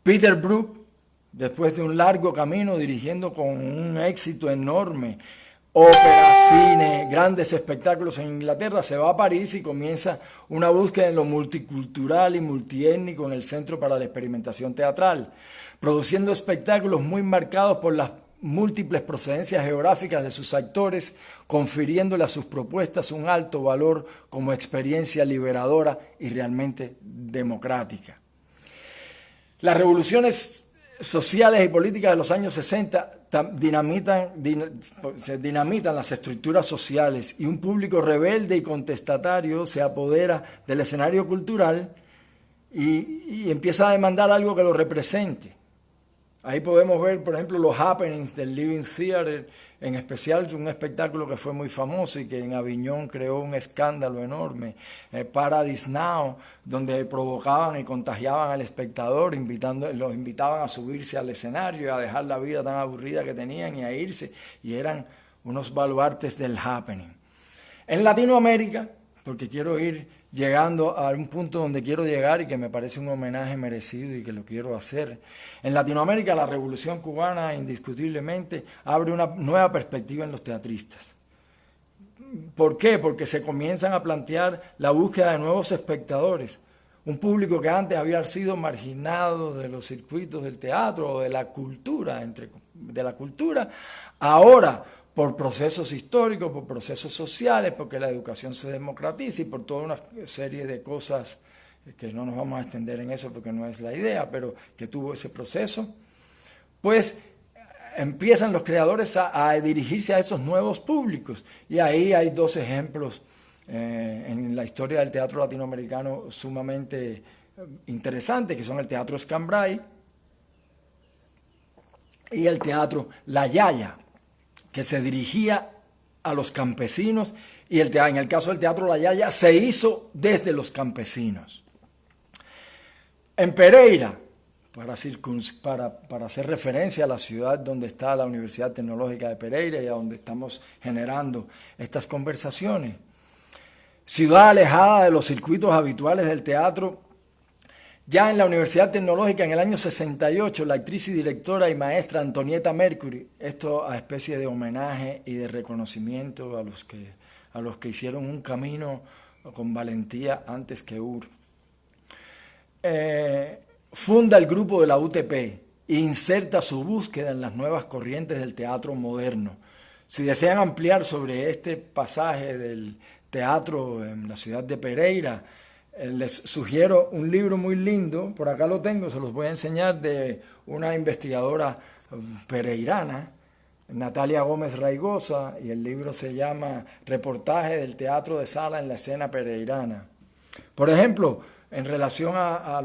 Peter Brook, después de un largo camino dirigiendo con un éxito enorme ópera, cine, grandes espectáculos en Inglaterra, se va a París y comienza una búsqueda en lo multicultural y multiétnico en el Centro para la Experimentación Teatral, produciendo espectáculos muy marcados por las múltiples procedencias geográficas de sus actores, confiriéndole a sus propuestas un alto valor como experiencia liberadora y realmente democrática. Las revoluciones sociales y políticas de los años 60 dinamitan las estructuras sociales y un público rebelde y contestatario se apodera del escenario cultural y empieza a demandar algo que lo represente. Ahí podemos ver, por ejemplo, los happenings del Living Theatre, en especial un espectáculo que fue muy famoso y que en Aviñón creó un escándalo enorme, Paradise Now, donde provocaban y contagiaban al espectador, los invitaban a subirse al escenario y a dejar la vida tan aburrida que tenían y a irse, y eran unos baluartes del happening. En Latinoamérica, porque quiero ir llegando a un punto donde quiero llegar y que me parece un homenaje merecido y que lo quiero hacer. En Latinoamérica, la Revolución Cubana indiscutiblemente abre una nueva perspectiva en los teatristas. ¿Por qué? Porque se comienzan a plantear la búsqueda de nuevos espectadores. Un público que antes había sido marginado de los circuitos del teatro o de la cultura, ahora, por procesos históricos, por procesos sociales, porque la educación se democratiza y por toda una serie de cosas que no nos vamos a extender en eso porque no es la idea, pero que tuvo ese proceso, pues empiezan los creadores a dirigirse a esos nuevos públicos. Y ahí hay dos ejemplos en la historia del teatro latinoamericano sumamente interesantes, que son el Teatro Escambray y el Teatro La Yaya, que se dirigía a los campesinos, y en el caso del Teatro La Yaya se hizo desde los campesinos. En Pereira, para hacer referencia a la ciudad donde está la Universidad Tecnológica de Pereira y a donde estamos generando estas conversaciones, ciudad alejada de los circuitos habituales del teatro, ya en la Universidad Tecnológica, en el año 68, la actriz y directora y maestra Antonieta Mercury, esto a especie de homenaje y de reconocimiento a los que hicieron un camino con valentía antes que Ur, funda el grupo de la UTP e inserta su búsqueda en las nuevas corrientes del teatro moderno. Si desean ampliar sobre este pasaje del teatro en la ciudad de Pereira, les sugiero un libro muy lindo, por acá lo tengo, se los voy a enseñar, de una investigadora pereirana, Natalia Gómez Raigosa, y el libro se llama Reportaje del teatro de sala en la escena pereirana. Por ejemplo, en relación a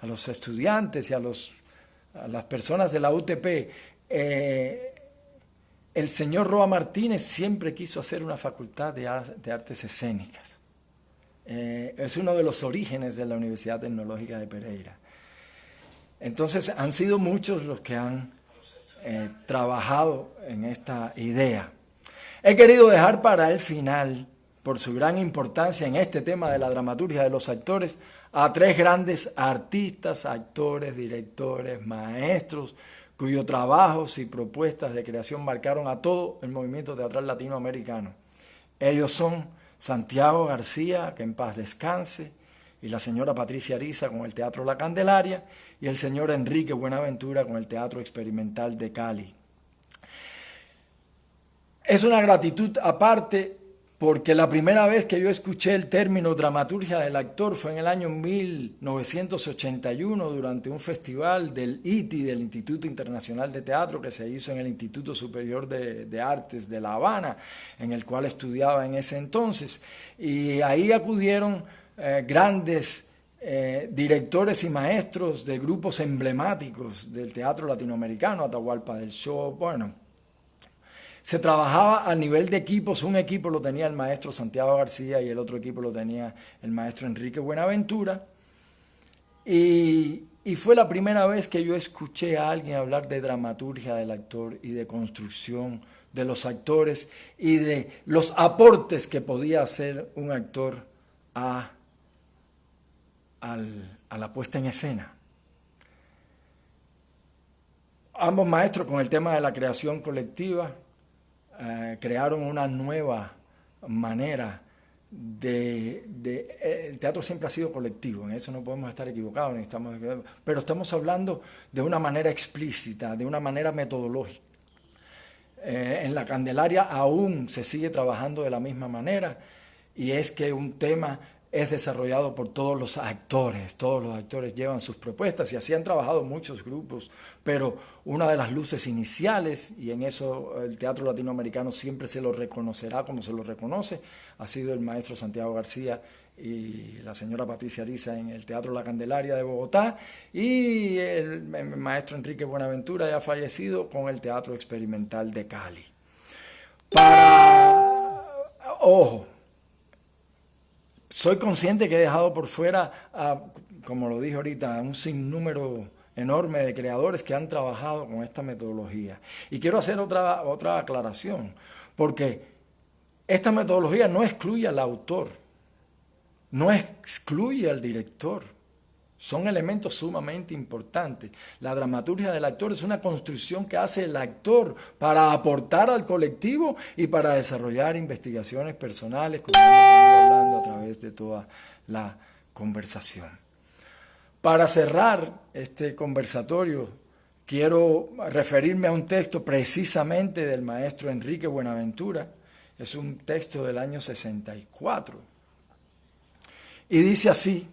los estudiantes y a las personas de la UTP, el señor Roa Martínez siempre quiso hacer una facultad de artes escénicas. Es uno de los orígenes de la Universidad Tecnológica de Pereira. Entonces han sido muchos los que han trabajado en esta idea. He querido dejar para el final, por su gran importancia en este tema de la dramaturgia de los actores, a 3 grandes artistas, actores, directores, maestros, cuyos trabajos y propuestas de creación marcaron a todo el movimiento teatral latinoamericano. Ellos son Santiago García, que en paz descanse, y la señora Patricia Ariza con el Teatro La Candelaria, y el señor Enrique Buenaventura con el Teatro Experimental de Cali. Es una gratitud aparte porque la primera vez que yo escuché el término dramaturgia del actor fue en el año 1981 durante un festival del ITI, del Instituto Internacional de Teatro, que se hizo en el Instituto Superior de Artes de La Habana, en el cual estudiaba en ese entonces. Y ahí acudieron grandes directores y maestros de grupos emblemáticos del teatro latinoamericano, Atahualpa del Show, bueno. Se trabajaba a nivel de equipos, un equipo lo tenía el maestro Santiago García y el otro equipo lo tenía el maestro Enrique Buenaventura. Y fue la primera vez que yo escuché a alguien hablar de dramaturgia del actor y de construcción de los actores y de los aportes que podía hacer un actor a la puesta en escena. Ambos maestros con el tema de la creación colectiva crearon una nueva manera el teatro siempre ha sido colectivo, en eso no podemos estar equivocados, pero estamos hablando de una manera explícita, de una manera metodológica. En La Candelaria aún se sigue trabajando de la misma manera, y es que un tema es desarrollado por todos los actores llevan sus propuestas, y así han trabajado muchos grupos, pero una de las luces iniciales, y en eso el teatro latinoamericano siempre se lo reconocerá como se lo reconoce, ha sido el maestro Santiago García y la señora Patricia Ariza en el Teatro La Candelaria de Bogotá, y el maestro Enrique Buenaventura, ya fallecido, con el Teatro Experimental de Cali. Ojo, soy consciente que he dejado por fuera, como lo dije ahorita, un sinnúmero enorme de creadores que han trabajado con esta metodología. Y quiero hacer otra aclaración, porque esta metodología no excluye al autor, no excluye al director. Son elementos sumamente importantes. La dramaturgia del actor es una construcción que hace el actor para aportar al colectivo y para desarrollar investigaciones personales, como hemos venido hablando a través de toda la conversación. Para cerrar este conversatorio, quiero referirme a un texto precisamente del maestro Enrique Buenaventura. Es un texto del año 64. Y dice así: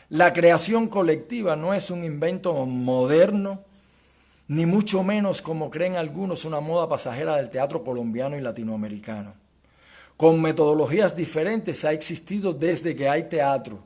la creación colectiva no es un invento moderno, ni mucho menos, como creen algunos, una moda pasajera del teatro colombiano y latinoamericano. Con metodologías diferentes ha existido desde que hay teatro.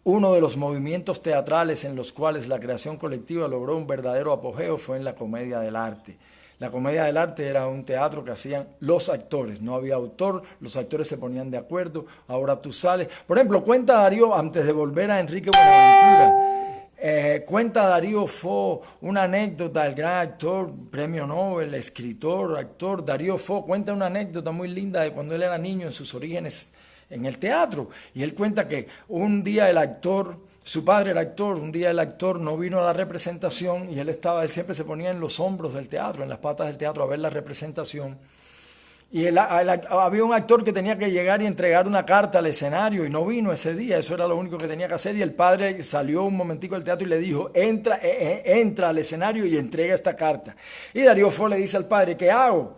Uno de los movimientos teatrales en los cuales la creación colectiva logró un verdadero apogeo fue en la comedia del arte. La comedia del arte era un teatro que hacían los actores, no había autor, los actores se ponían de acuerdo, ahora tú sales. Por ejemplo, cuenta Darío, antes de volver a Enrique Buenaventura, cuenta Darío Fo una anécdota, el gran actor, premio Nobel, escritor, actor, Darío Fo, cuenta una anécdota muy linda de cuando él era niño en sus orígenes en el teatro. Y él cuenta que un día el actor, su padre era actor, un día el actor no vino a la representación y él siempre se ponía en los hombros del teatro, en las patas del teatro a ver la representación. Y había un actor que tenía que llegar y entregar una carta al escenario y no vino ese día, eso era lo único que tenía que hacer, y el padre salió un momentico del teatro y le dijo: entra al escenario y entrega esta carta. Y Darío Fo le dice al padre: ¿qué hago?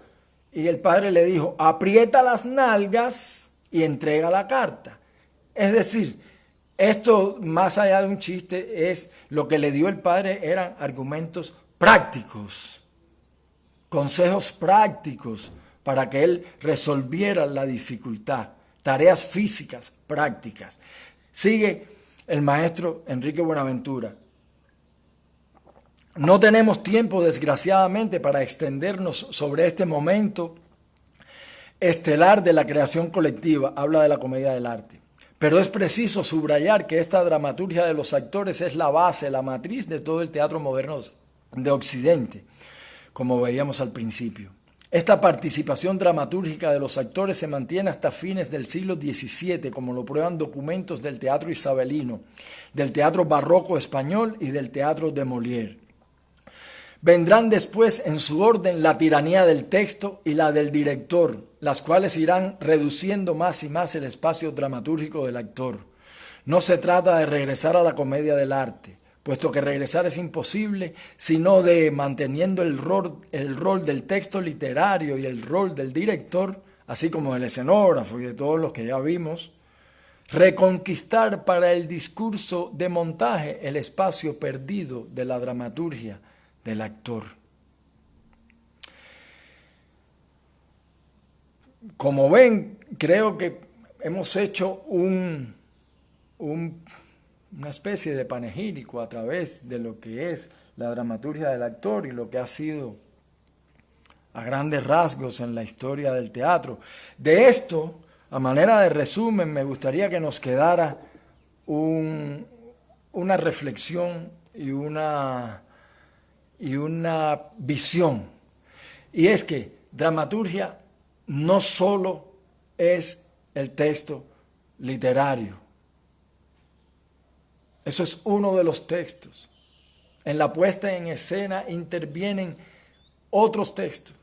Y el padre le dijo: aprieta las nalgas y entrega la carta. Es decir, esto, más allá de un chiste, es lo que le dio el padre, eran argumentos prácticos, consejos prácticos para que él resolviera la dificultad, tareas físicas prácticas. Sigue el maestro Enrique Buenaventura. No tenemos tiempo, desgraciadamente, para extendernos sobre este momento estelar de la creación colectiva, habla de la comedia del arte. Pero es preciso subrayar que esta dramaturgia de los actores es la base, la matriz de todo el teatro moderno de Occidente, como veíamos al principio. Esta participación dramatúrgica de los actores se mantiene hasta fines del siglo XVII, como lo prueban documentos del teatro isabelino, del teatro barroco español y del teatro de Molière. Vendrán después en su orden la tiranía del texto y la del director, las cuales irán reduciendo más y más el espacio dramatúrgico del actor. No se trata de regresar a la comedia del arte, puesto que regresar es imposible, sino de manteniendo el rol del texto literario y el rol del director, así como del escenógrafo y de todos los que ya vimos, reconquistar para el discurso de montaje el espacio perdido de la dramaturgia del actor. Como ven, creo que hemos hecho una especie de panegírico a través de lo que es la dramaturgia del actor y lo que ha sido a grandes rasgos en la historia del teatro. De esto, a manera de resumen, me gustaría que nos quedara una reflexión y una visión, y es que dramaturgia no solo es el texto literario, eso es uno de los textos. En la puesta en escena intervienen otros textos,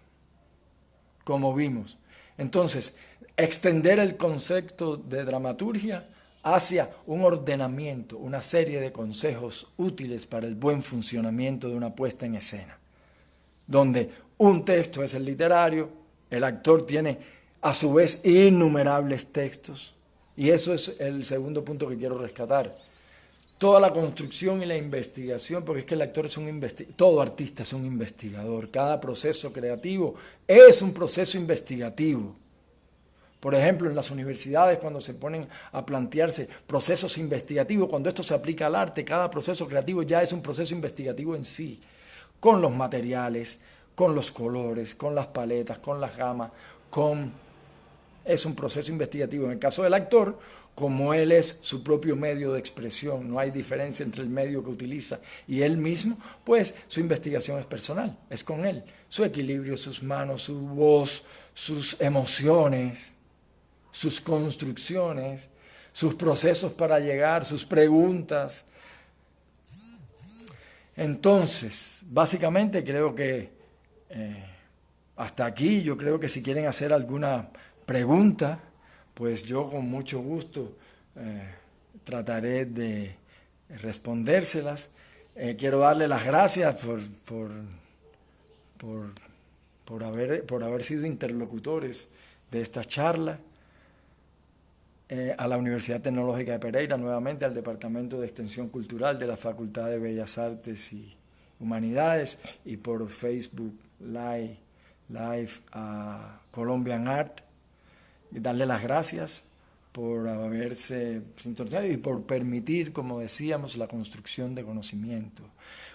como vimos. Entonces, extender el concepto de dramaturgia hacia un ordenamiento, una serie de consejos útiles para el buen funcionamiento de una puesta en escena, donde un texto es el literario, el actor tiene a su vez innumerables textos, y eso es el segundo punto que quiero rescatar. Toda la construcción y la investigación, porque es que el actor es todo artista es un investigador, cada proceso creativo es un proceso investigativo. Por ejemplo, en las universidades, cuando se ponen a plantearse procesos investigativos, cuando esto se aplica al arte, cada proceso creativo ya es un proceso investigativo en sí, con los materiales, con los colores, con las paletas, con las gamas, es un proceso investigativo. En el caso del actor, como él es su propio medio de expresión, no hay diferencia entre el medio que utiliza y él mismo, pues su investigación es personal, es con él, su equilibrio, sus manos, su voz, sus emociones, sus construcciones, sus procesos para llegar, sus preguntas. Entonces, básicamente creo que hasta aquí. Yo creo que si quieren hacer alguna pregunta, pues yo con mucho gusto trataré de respondérselas. Quiero darle las gracias por haber sido interlocutores de esta charla. A la Universidad Tecnológica de Pereira, nuevamente al Departamento de Extensión Cultural de la Facultad de Bellas Artes y Humanidades, y por Facebook Live a Colombian Art, y darle las gracias por haberse sintonizado y por permitir, como decíamos, la construcción de conocimiento,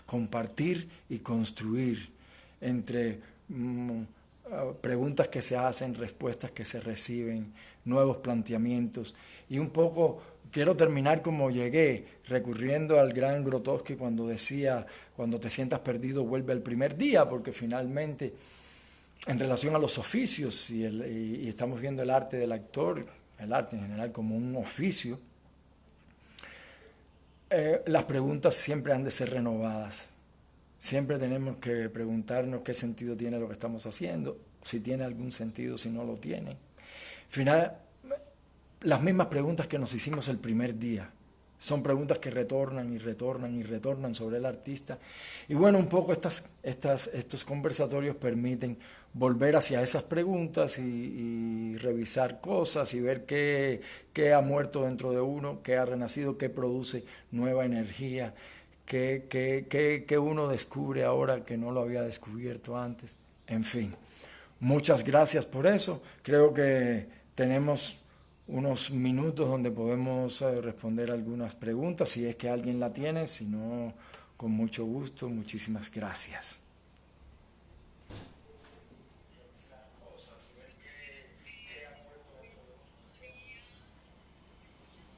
compartir y construir entre preguntas que se hacen, respuestas que se reciben, nuevos planteamientos. Y un poco quiero terminar como llegué, recurriendo al gran Grotowski cuando decía: cuando te sientas perdido, vuelve al primer día, porque finalmente, en relación a los oficios, y estamos viendo el arte del actor, el arte en general como un oficio, las preguntas siempre han de ser renovadas. Siempre tenemos que preguntarnos qué sentido tiene lo que estamos haciendo, si tiene algún sentido, si no lo tiene. Al final, las mismas preguntas que nos hicimos el primer día, son preguntas que retornan y retornan y retornan sobre el artista. Y bueno, un poco estos conversatorios permiten volver hacia esas preguntas y revisar cosas y ver qué ha muerto dentro de uno, qué ha renacido, qué produce nueva energía, qué uno descubre ahora que no lo había descubierto antes. En fin, muchas gracias por eso. Creo que tenemos unos minutos donde podemos responder algunas preguntas, si es que alguien la tiene, si no, con mucho gusto, muchísimas gracias.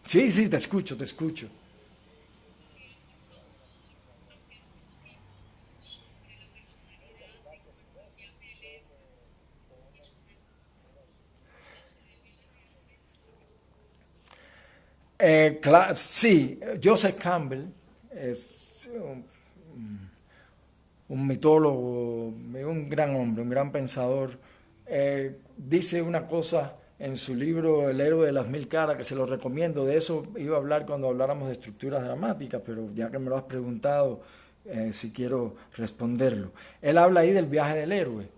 Sí, sí, te escucho, te escucho. Sí, Joseph Campbell es un mitólogo, un gran hombre, un gran pensador. Dice una cosa en su libro El héroe de las mil caras, que se lo recomiendo. De eso iba a hablar cuando habláramos de estructuras dramáticas, pero ya que me lo has preguntado, si quiero responderlo. Él habla ahí del viaje del héroe.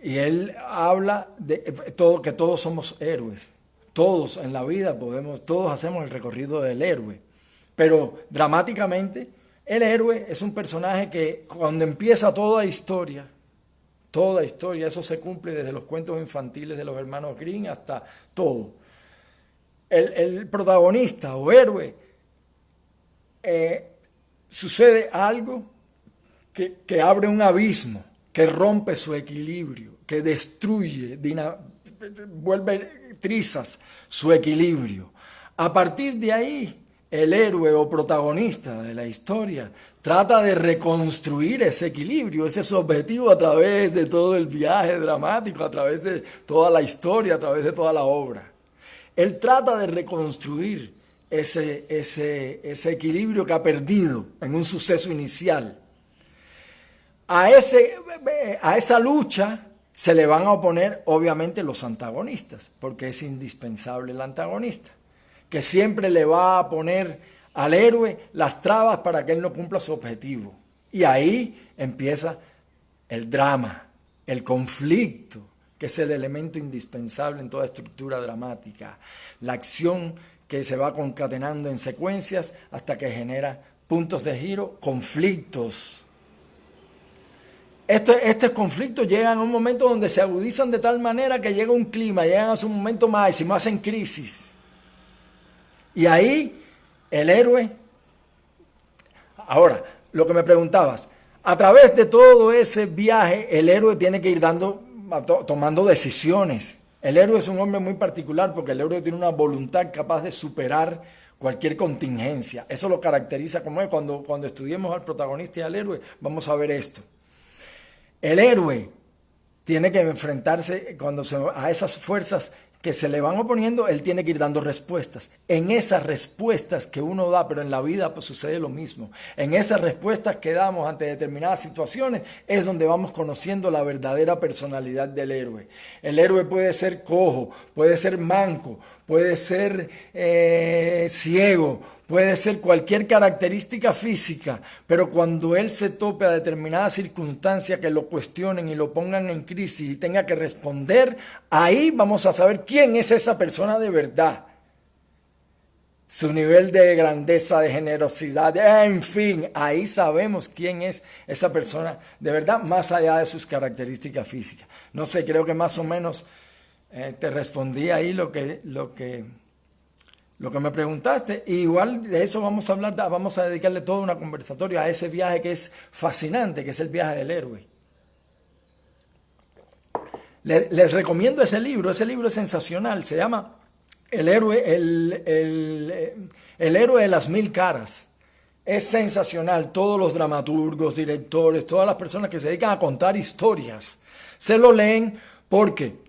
Y él habla de todo, que todos somos héroes. Todos en la vida podemos, todos hacemos el recorrido del héroe. Pero dramáticamente, el héroe es un personaje que cuando empieza toda historia, eso se cumple desde los cuentos infantiles de los hermanos Grimm hasta todo. El protagonista o héroe, sucede algo que abre un abismo, que rompe su equilibrio, que destruye, vuelve trizas su equilibrio. A partir de ahí, el héroe o protagonista de la historia trata de reconstruir ese equilibrio, ese es su objetivo a través de todo el viaje dramático, a través de toda la historia, a través de toda la obra. Él trata de reconstruir ese equilibrio que ha perdido en un suceso inicial. A esa lucha se le van a oponer obviamente los antagonistas, porque es indispensable el antagonista, que siempre le va a poner al héroe las trabas para que él no cumpla su objetivo. Y ahí empieza el drama, el conflicto, que es el elemento indispensable en toda estructura dramática. La acción que se va concatenando en secuencias hasta que genera puntos de giro, conflictos. Estos conflictos llegan a un momento donde se agudizan de tal manera que llega un clima, llegan a su momento máximo, hacen crisis. Y ahí el héroe... Ahora, lo que me preguntabas, a través de todo ese viaje, el héroe tiene que ir tomando decisiones. El héroe es un hombre muy particular porque el héroe tiene una voluntad capaz de superar cualquier contingencia. Eso lo caracteriza como es. Cuando estudiemos al protagonista y al héroe, vamos a ver esto. El héroe tiene que enfrentarse a esas fuerzas que se le van oponiendo, él tiene que ir dando respuestas. En esas respuestas que uno da, pero en la vida pues sucede lo mismo. En esas respuestas que damos ante determinadas situaciones es donde vamos conociendo la verdadera personalidad del héroe. El héroe puede ser cojo, puede ser manco, puede ser ciego, puede ser cualquier característica física, pero cuando él se tope a determinadas circunstancias que lo cuestionen y lo pongan en crisis y tenga que responder, ahí vamos a saber quién es esa persona de verdad. Su nivel de grandeza, de generosidad, en fin, ahí sabemos quién es esa persona de verdad, más allá de sus características físicas. No sé, creo que más o menos te respondí ahí lo que me preguntaste. Y igual de eso vamos a hablar, vamos a dedicarle todo una conversatoria a ese viaje que es fascinante, que es el viaje del héroe. Les recomiendo ese libro es sensacional, se llama El héroe, el héroe de las mil caras. Es sensacional, todos los dramaturgos, directores, todas las personas que se dedican a contar historias, se lo leen porque...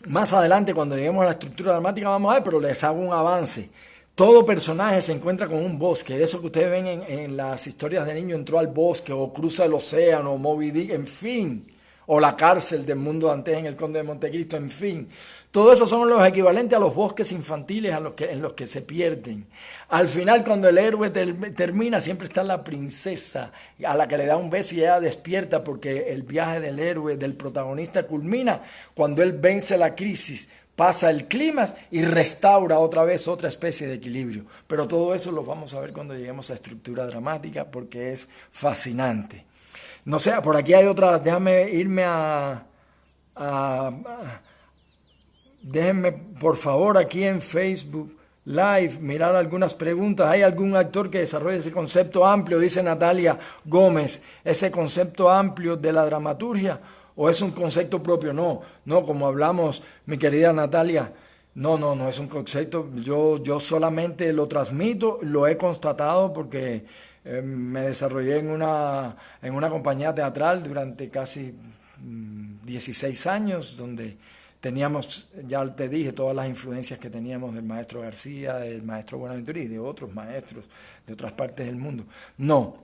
Más adelante, cuando lleguemos a la estructura dramática, vamos a ver, pero les hago un avance. Todo personaje se encuentra con un bosque. De eso que ustedes ven en las historias de niño, entró al bosque, o cruza el océano, o Moby Dick, en fin. O la cárcel del mundo Dantes en El Conde de Montecristo, en fin. Todo eso son los equivalentes a los bosques infantiles en los que se pierden. Al final, cuando el héroe termina, siempre está la princesa a la que le da un beso y ella despierta porque el viaje del héroe, del protagonista, culmina cuando él vence la crisis, pasa el clímax y restaura otra vez otra especie de equilibrio. Pero todo eso lo vamos a ver cuando lleguemos a estructura dramática porque es fascinante. No sé, por aquí hay otra, déjame irme Déjenme, por favor, aquí en Facebook Live, mirar algunas preguntas. ¿Hay algún actor que desarrolle ese concepto amplio? Dice Natalia Gómez. ¿Ese concepto amplio de la dramaturgia o es un concepto propio? No, como hablamos, mi querida Natalia, no es un concepto. Yo solamente lo transmito, lo he constatado porque me desarrollé en una compañía teatral durante casi 16 años, donde teníamos, ya te dije, todas las influencias que teníamos del maestro García, del maestro Buenaventura y de otros maestros de otras partes del mundo. No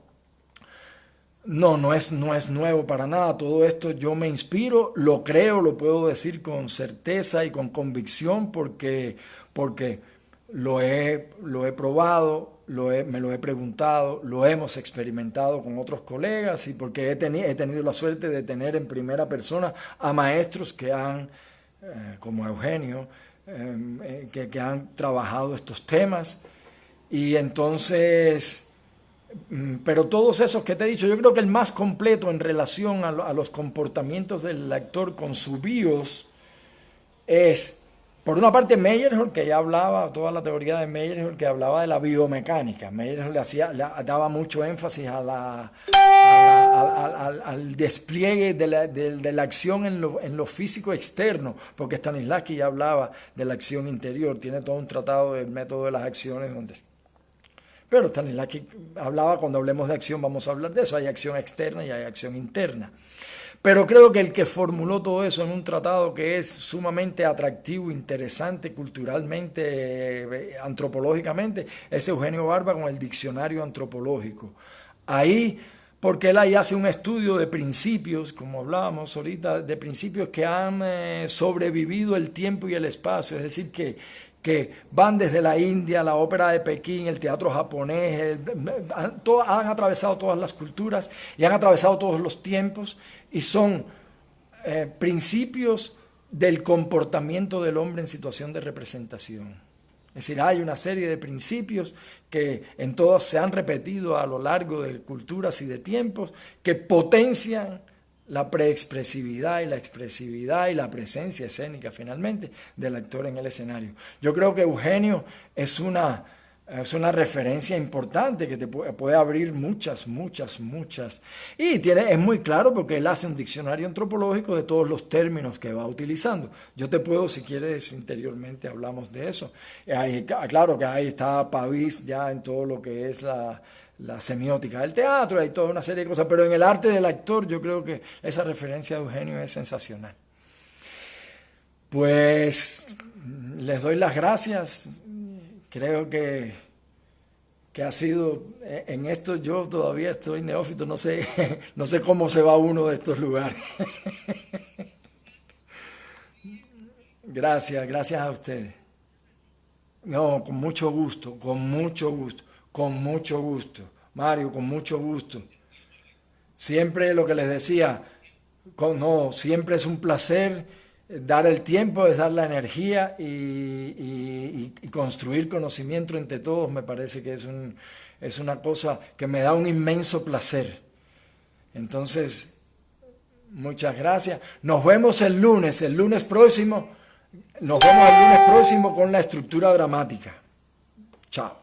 es nuevo para nada. Todo esto yo me inspiro, lo creo, lo puedo decir con certeza y con convicción porque lo he probado, me lo he preguntado, lo hemos experimentado con otros colegas y porque he tenido la suerte de tener en primera persona a maestros que han como Eugenio, que han trabajado estos temas. Y entonces, pero todos esos que te he dicho, yo creo que el más completo en relación a los comportamientos del actor con su BIOS es, por una parte, Meyerhold, que ya hablaba, toda la teoría de Meyerhold, que hablaba de la biomecánica. Meyerhold le daba mucho énfasis al despliegue de la acción en lo físico externo, porque Stanislavski ya hablaba de la acción interior, tiene todo un tratado del método de las acciones, pero Stanislavski hablaba, cuando hablemos de acción vamos a hablar de eso, hay acción externa y hay acción interna. Pero creo que el que formuló todo eso en un tratado que es sumamente atractivo, interesante, culturalmente, antropológicamente, es Eugenio Barba con el diccionario antropológico. Ahí, porque él ahí hace un estudio de principios, como hablábamos ahorita, de principios que han sobrevivido el tiempo y el espacio, es decir, que van desde la India, la ópera de Pekín, el teatro japonés, han atravesado todas las culturas y han atravesado todos los tiempos y son principios del comportamiento del hombre en situación de representación. Es decir, hay una serie de principios que en todas se han repetido a lo largo de culturas y de tiempos que potencian la preexpresividad y la expresividad y la presencia escénica finalmente del actor en el escenario. Yo creo que Eugenio es una referencia importante que te puede abrir muchas. Y es muy claro porque él hace un diccionario antropológico de todos los términos que va utilizando. Yo te puedo, si quieres, interiormente hablamos de eso. Claro que ahí está Pavís ya en todo lo que es la semiótica del teatro, hay toda una serie de cosas, pero en el arte del actor yo creo que esa referencia de Eugenio es sensacional. Pues les doy las gracias, creo que ha sido, en esto yo todavía estoy neófito, no sé cómo se va uno de estos lugares. Gracias a ustedes. No, con mucho gusto. Mario, con mucho gusto. Siempre lo que les decía, siempre es un placer dar el tiempo, es dar la energía y construir conocimiento entre todos. Me parece que es una cosa que me da un inmenso placer. Entonces, muchas gracias. Nos vemos el lunes próximo con la estructura dramática. Chao.